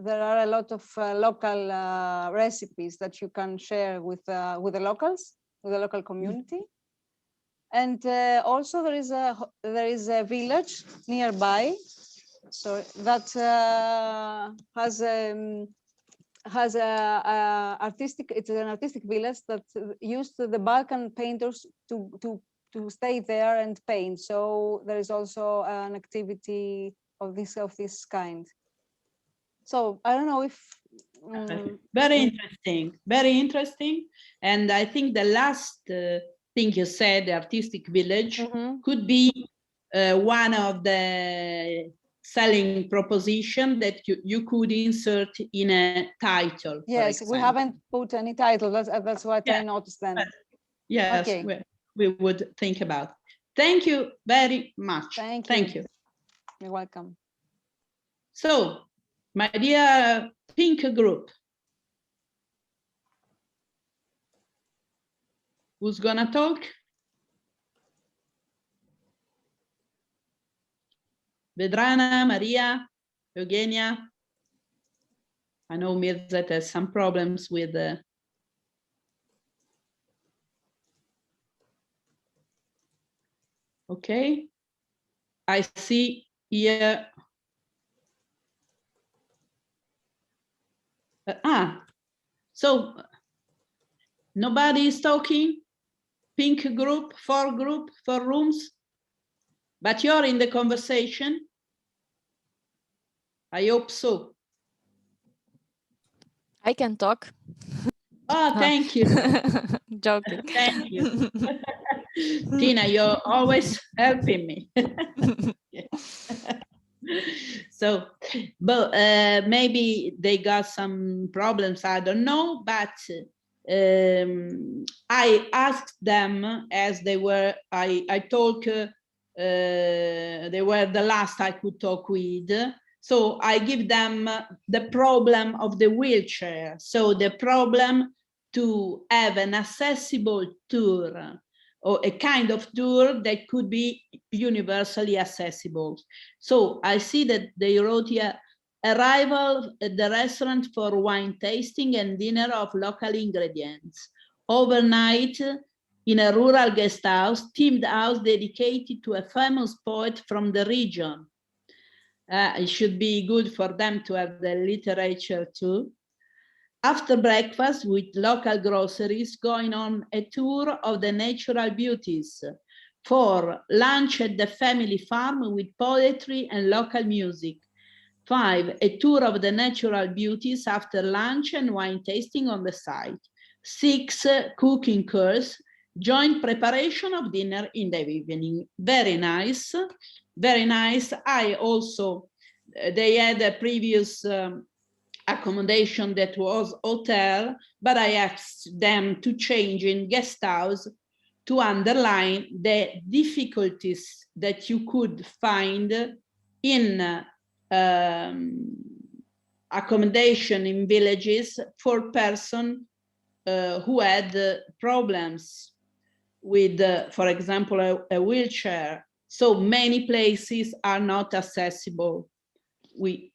There are a lot of local recipes that you can share with the locals, with the local community. And also there is a village nearby, so that has artistic. It's an artistic village that used the Balkan painters to stay there and paint. So there is also an activity of this kind. So I don't know if very interesting. And I think the last thing you said, the artistic village, could be one of the selling proposition that you could insert in a title. Yes, we haven't put any title. That's what I noticed then. Yes, okay. we would think about. Thank you very much. Thank you. You're welcome. So, my dear Pink group, who's gonna talk? Vedrana, Maria, Eugenia. I know Mirzet has some problems with the okay. I see here. So nobody is talking. Pink group, 4 rooms, but you're in the conversation. I hope so. I can talk. Oh, thank you. Joking. Thank you. Tina, you're always helping me. So, but maybe they got some problems, I don't know, but I asked them as they were, I talk, they were the last I could talk with. So I give them the problem of the wheelchair. So the problem to have an accessible tour, or a kind of tour that could be universally accessible. So I see that they wrote here, arrival at the restaurant for wine tasting and dinner of local ingredients. Overnight in a rural guest house, themed house dedicated to a famous poet from the region. It should be good for them to have the literature too. After breakfast with local groceries, going on a tour of the natural beauties. For lunch at the family farm with poetry and local music. 5, a tour of the natural beauties after lunch and wine tasting on the site. 6, cooking course, joint preparation of dinner in the evening. Very nice, very nice. I also, they had a previous accommodation that was hotel, but I asked them to change in guest house to underline the difficulties that you could find in accommodation in villages for person who had problems with, for example, a wheelchair. So many places are not accessible. We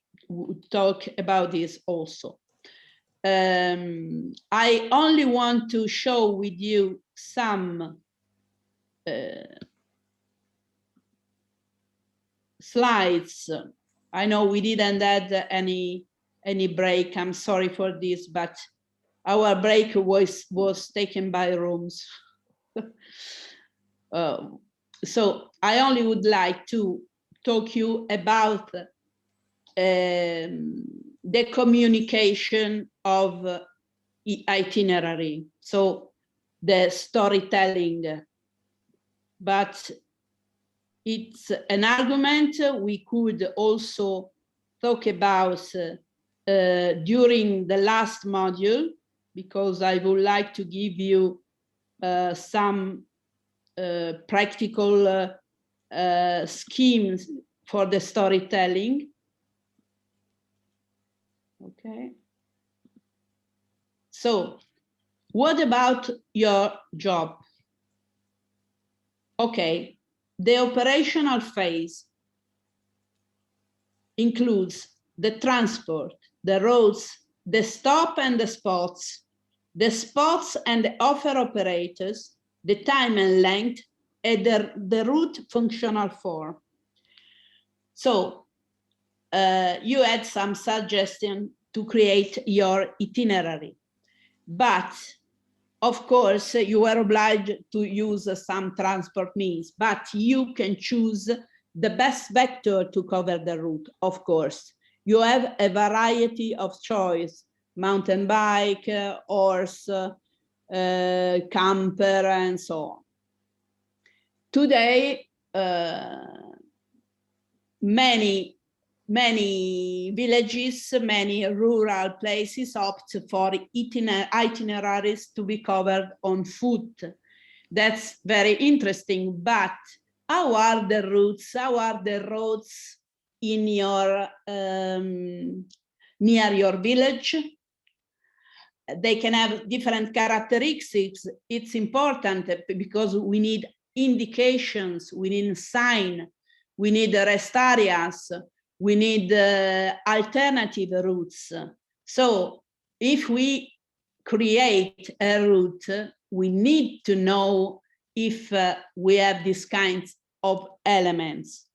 talk about this also. I only want to show with you some slides. I know we didn't add any break. I'm sorry for this, but our break was taken by rooms. So I only would like to talk you about the communication of itinerary, so the storytelling, but it's an argument we could also talk about during the last module, because I would like to give you some practical schemes for the storytelling. Okay. So what about your job? Okay, the operational phase includes the transport, the roads, the stop and the spots and the offer operators, the time and length, and the route functional form. So you had some suggestion to create your itinerary, but of course you were obliged to use some transport means, but you can choose the best vector to cover the route. Of course, you have a variety of choice: mountain bike, horse, camper, and so on. Today, many villages, many rural places opt for itineraries to be covered on foot. That's very interesting, but how are the routes, how are the roads in your near your village? They can have different characteristics. It's important because we need indications, we need sign, we need rest areas, we need alternative routes. So if we create a route, we need to know if we have these kinds of elements.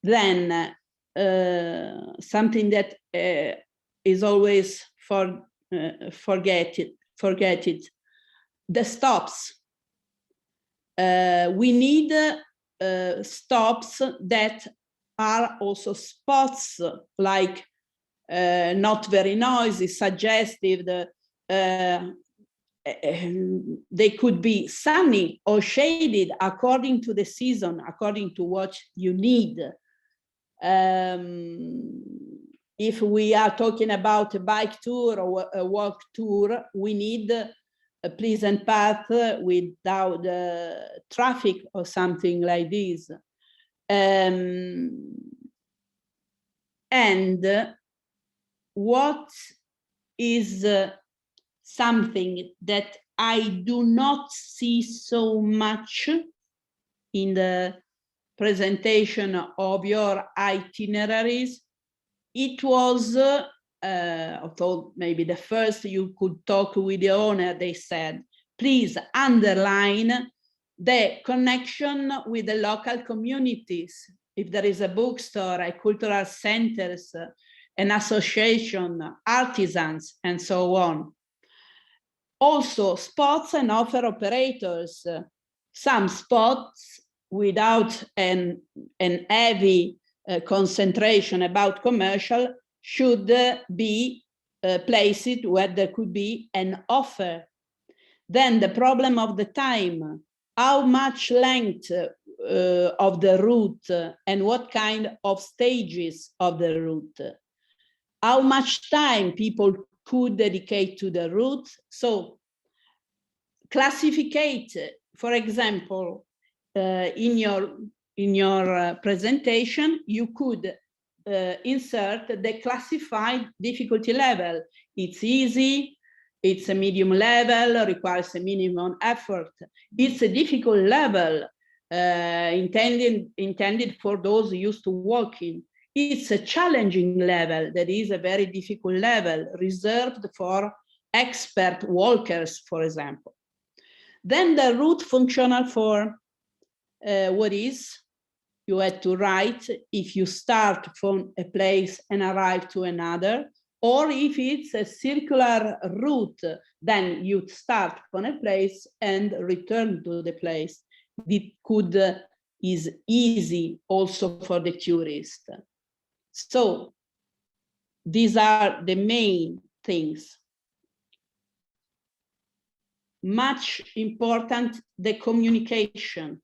Then something that is always forget it, the stops. We need stops that are also spots, like not very noisy, suggestive. They could be sunny or shaded according to the season, according to what you need. If we are talking about a bike tour or a walk tour, we need a pleasant path without traffic or something like this. And what is something that I do not see so much in the presentation of your itineraries, it was, although maybe the first you could talk with the owner, they said, please underline the connection with the local communities. If there is a bookstore, a cultural centers, an association, artisans, and so on. Also, spots and offer operators. Some spots without an heavy concentration about commercial should be placed where there could be an offer. Then the problem of the time, how much length of the route and what kind of stages of the route, how much time people could dedicate to the route. So classificate, for example, in your presentation, you could insert the classified difficulty level. It's easy, it's a medium level, requires a minimum effort. It's a difficult level intended for those used to walking. It's a challenging level, that is a very difficult level, reserved for expert walkers, for example. Then the route functional form. What is? You had to write if you start from a place and arrive to another, or if it's a circular route, then you start from a place and return to the place. It is easy also for the tourist. So these are the main things. Much important, the communication.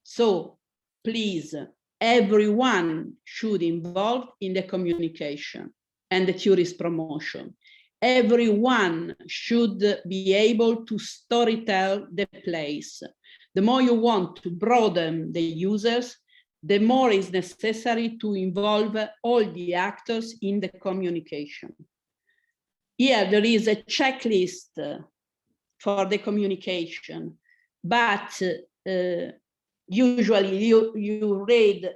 So please, everyone should involve in the communication and the tourist promotion. everyone should be able to storytell the place. The more you want to broaden the users, the more is necessary to involve all the actors in the communication. Here there is a checklist for the communication, but usually you read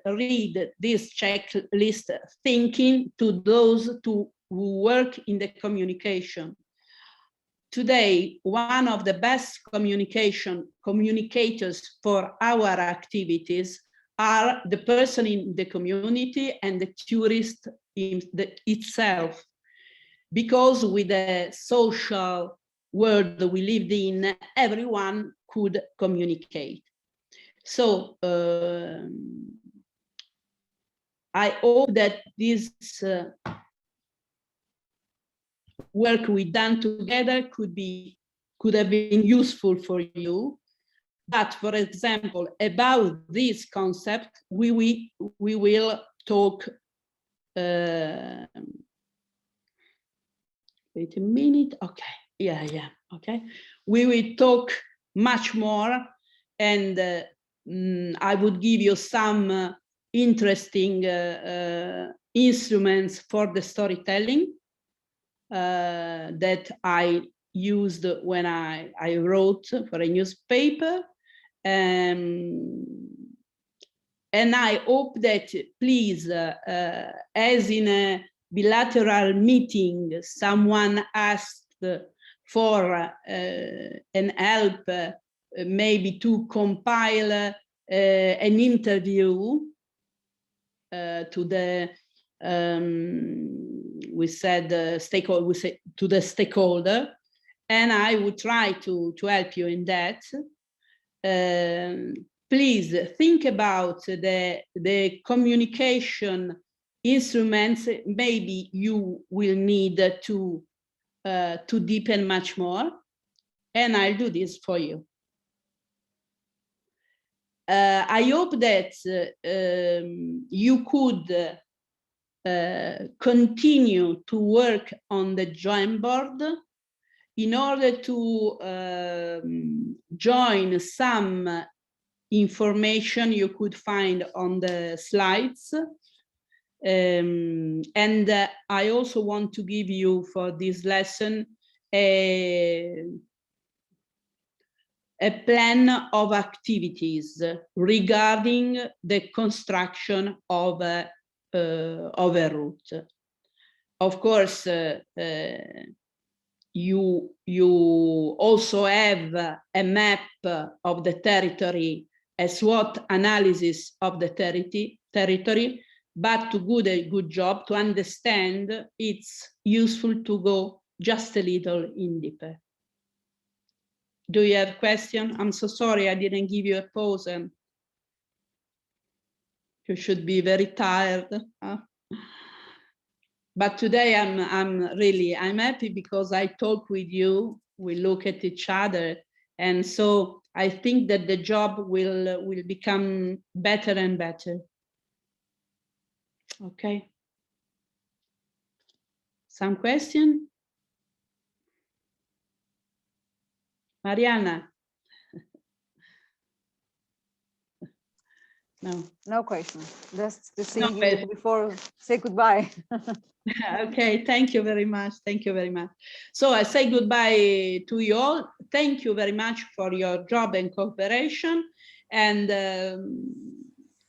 this checklist thinking to those who work in the communication. Today, one of the best communicators for our activities are the person in the community and the tourist itself. Because with the social world we lived in, everyone could communicate. So I hope that this work we done together could have been useful for you. But for example, about this concept, we will talk. Wait a minute. Okay. Yeah. Okay. We will talk much more, and I would give you some interesting instruments for the storytelling that I used when I wrote for a newspaper. And I hope that, please, as in a bilateral meeting, someone asked for an help, maybe to compile an interview to the to the stakeholder, and I would try to help you in that. Please think about the communication instruments. Maybe you will need to deepen much more, and I'll do this for you. I hope that you could continue to work on the Jamboard in order to join some information you could find on the slides. And I also want to give you for this lesson a plan of activities regarding the construction of a route. Of course, you also have a map of the territory, a SWOT analysis of the territory, but to do a good job to understand, it's useful to go just a little in deeper. Do you have a question? I'm so sorry I didn't give you a pause, and you should be very tired. Huh? But today I'm happy because I talk with you, we look at each other, and so I think that the job will become better and better. Okay. Some question? Mariana? No. No question. Just to see No you question. before say goodbye. Okay, thank you very much. Thank you very much. So I say goodbye to you all. Thank you very much for your job and cooperation. And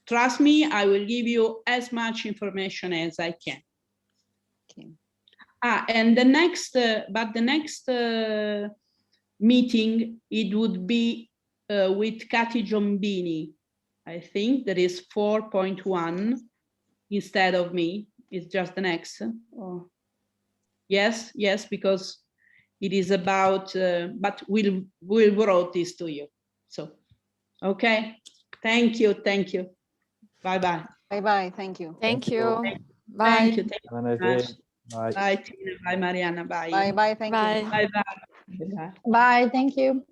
trust me, I will give you as much information as I can. Okay. And the next meeting, it would be with Kati Giombini. I think that is 4.1 instead of me. It's just the next. Oh. Yes, because it is about, but we'll write this to you. So, okay. Thank you. Bye-bye. Bye-bye. Thank you. Thank you. Bye. Thank you. Have a nice day. Bye. Bye, Tina. Bye, Mariana. Bye. Bye-bye. Thank you. Bye. Bye. Bye, thank you.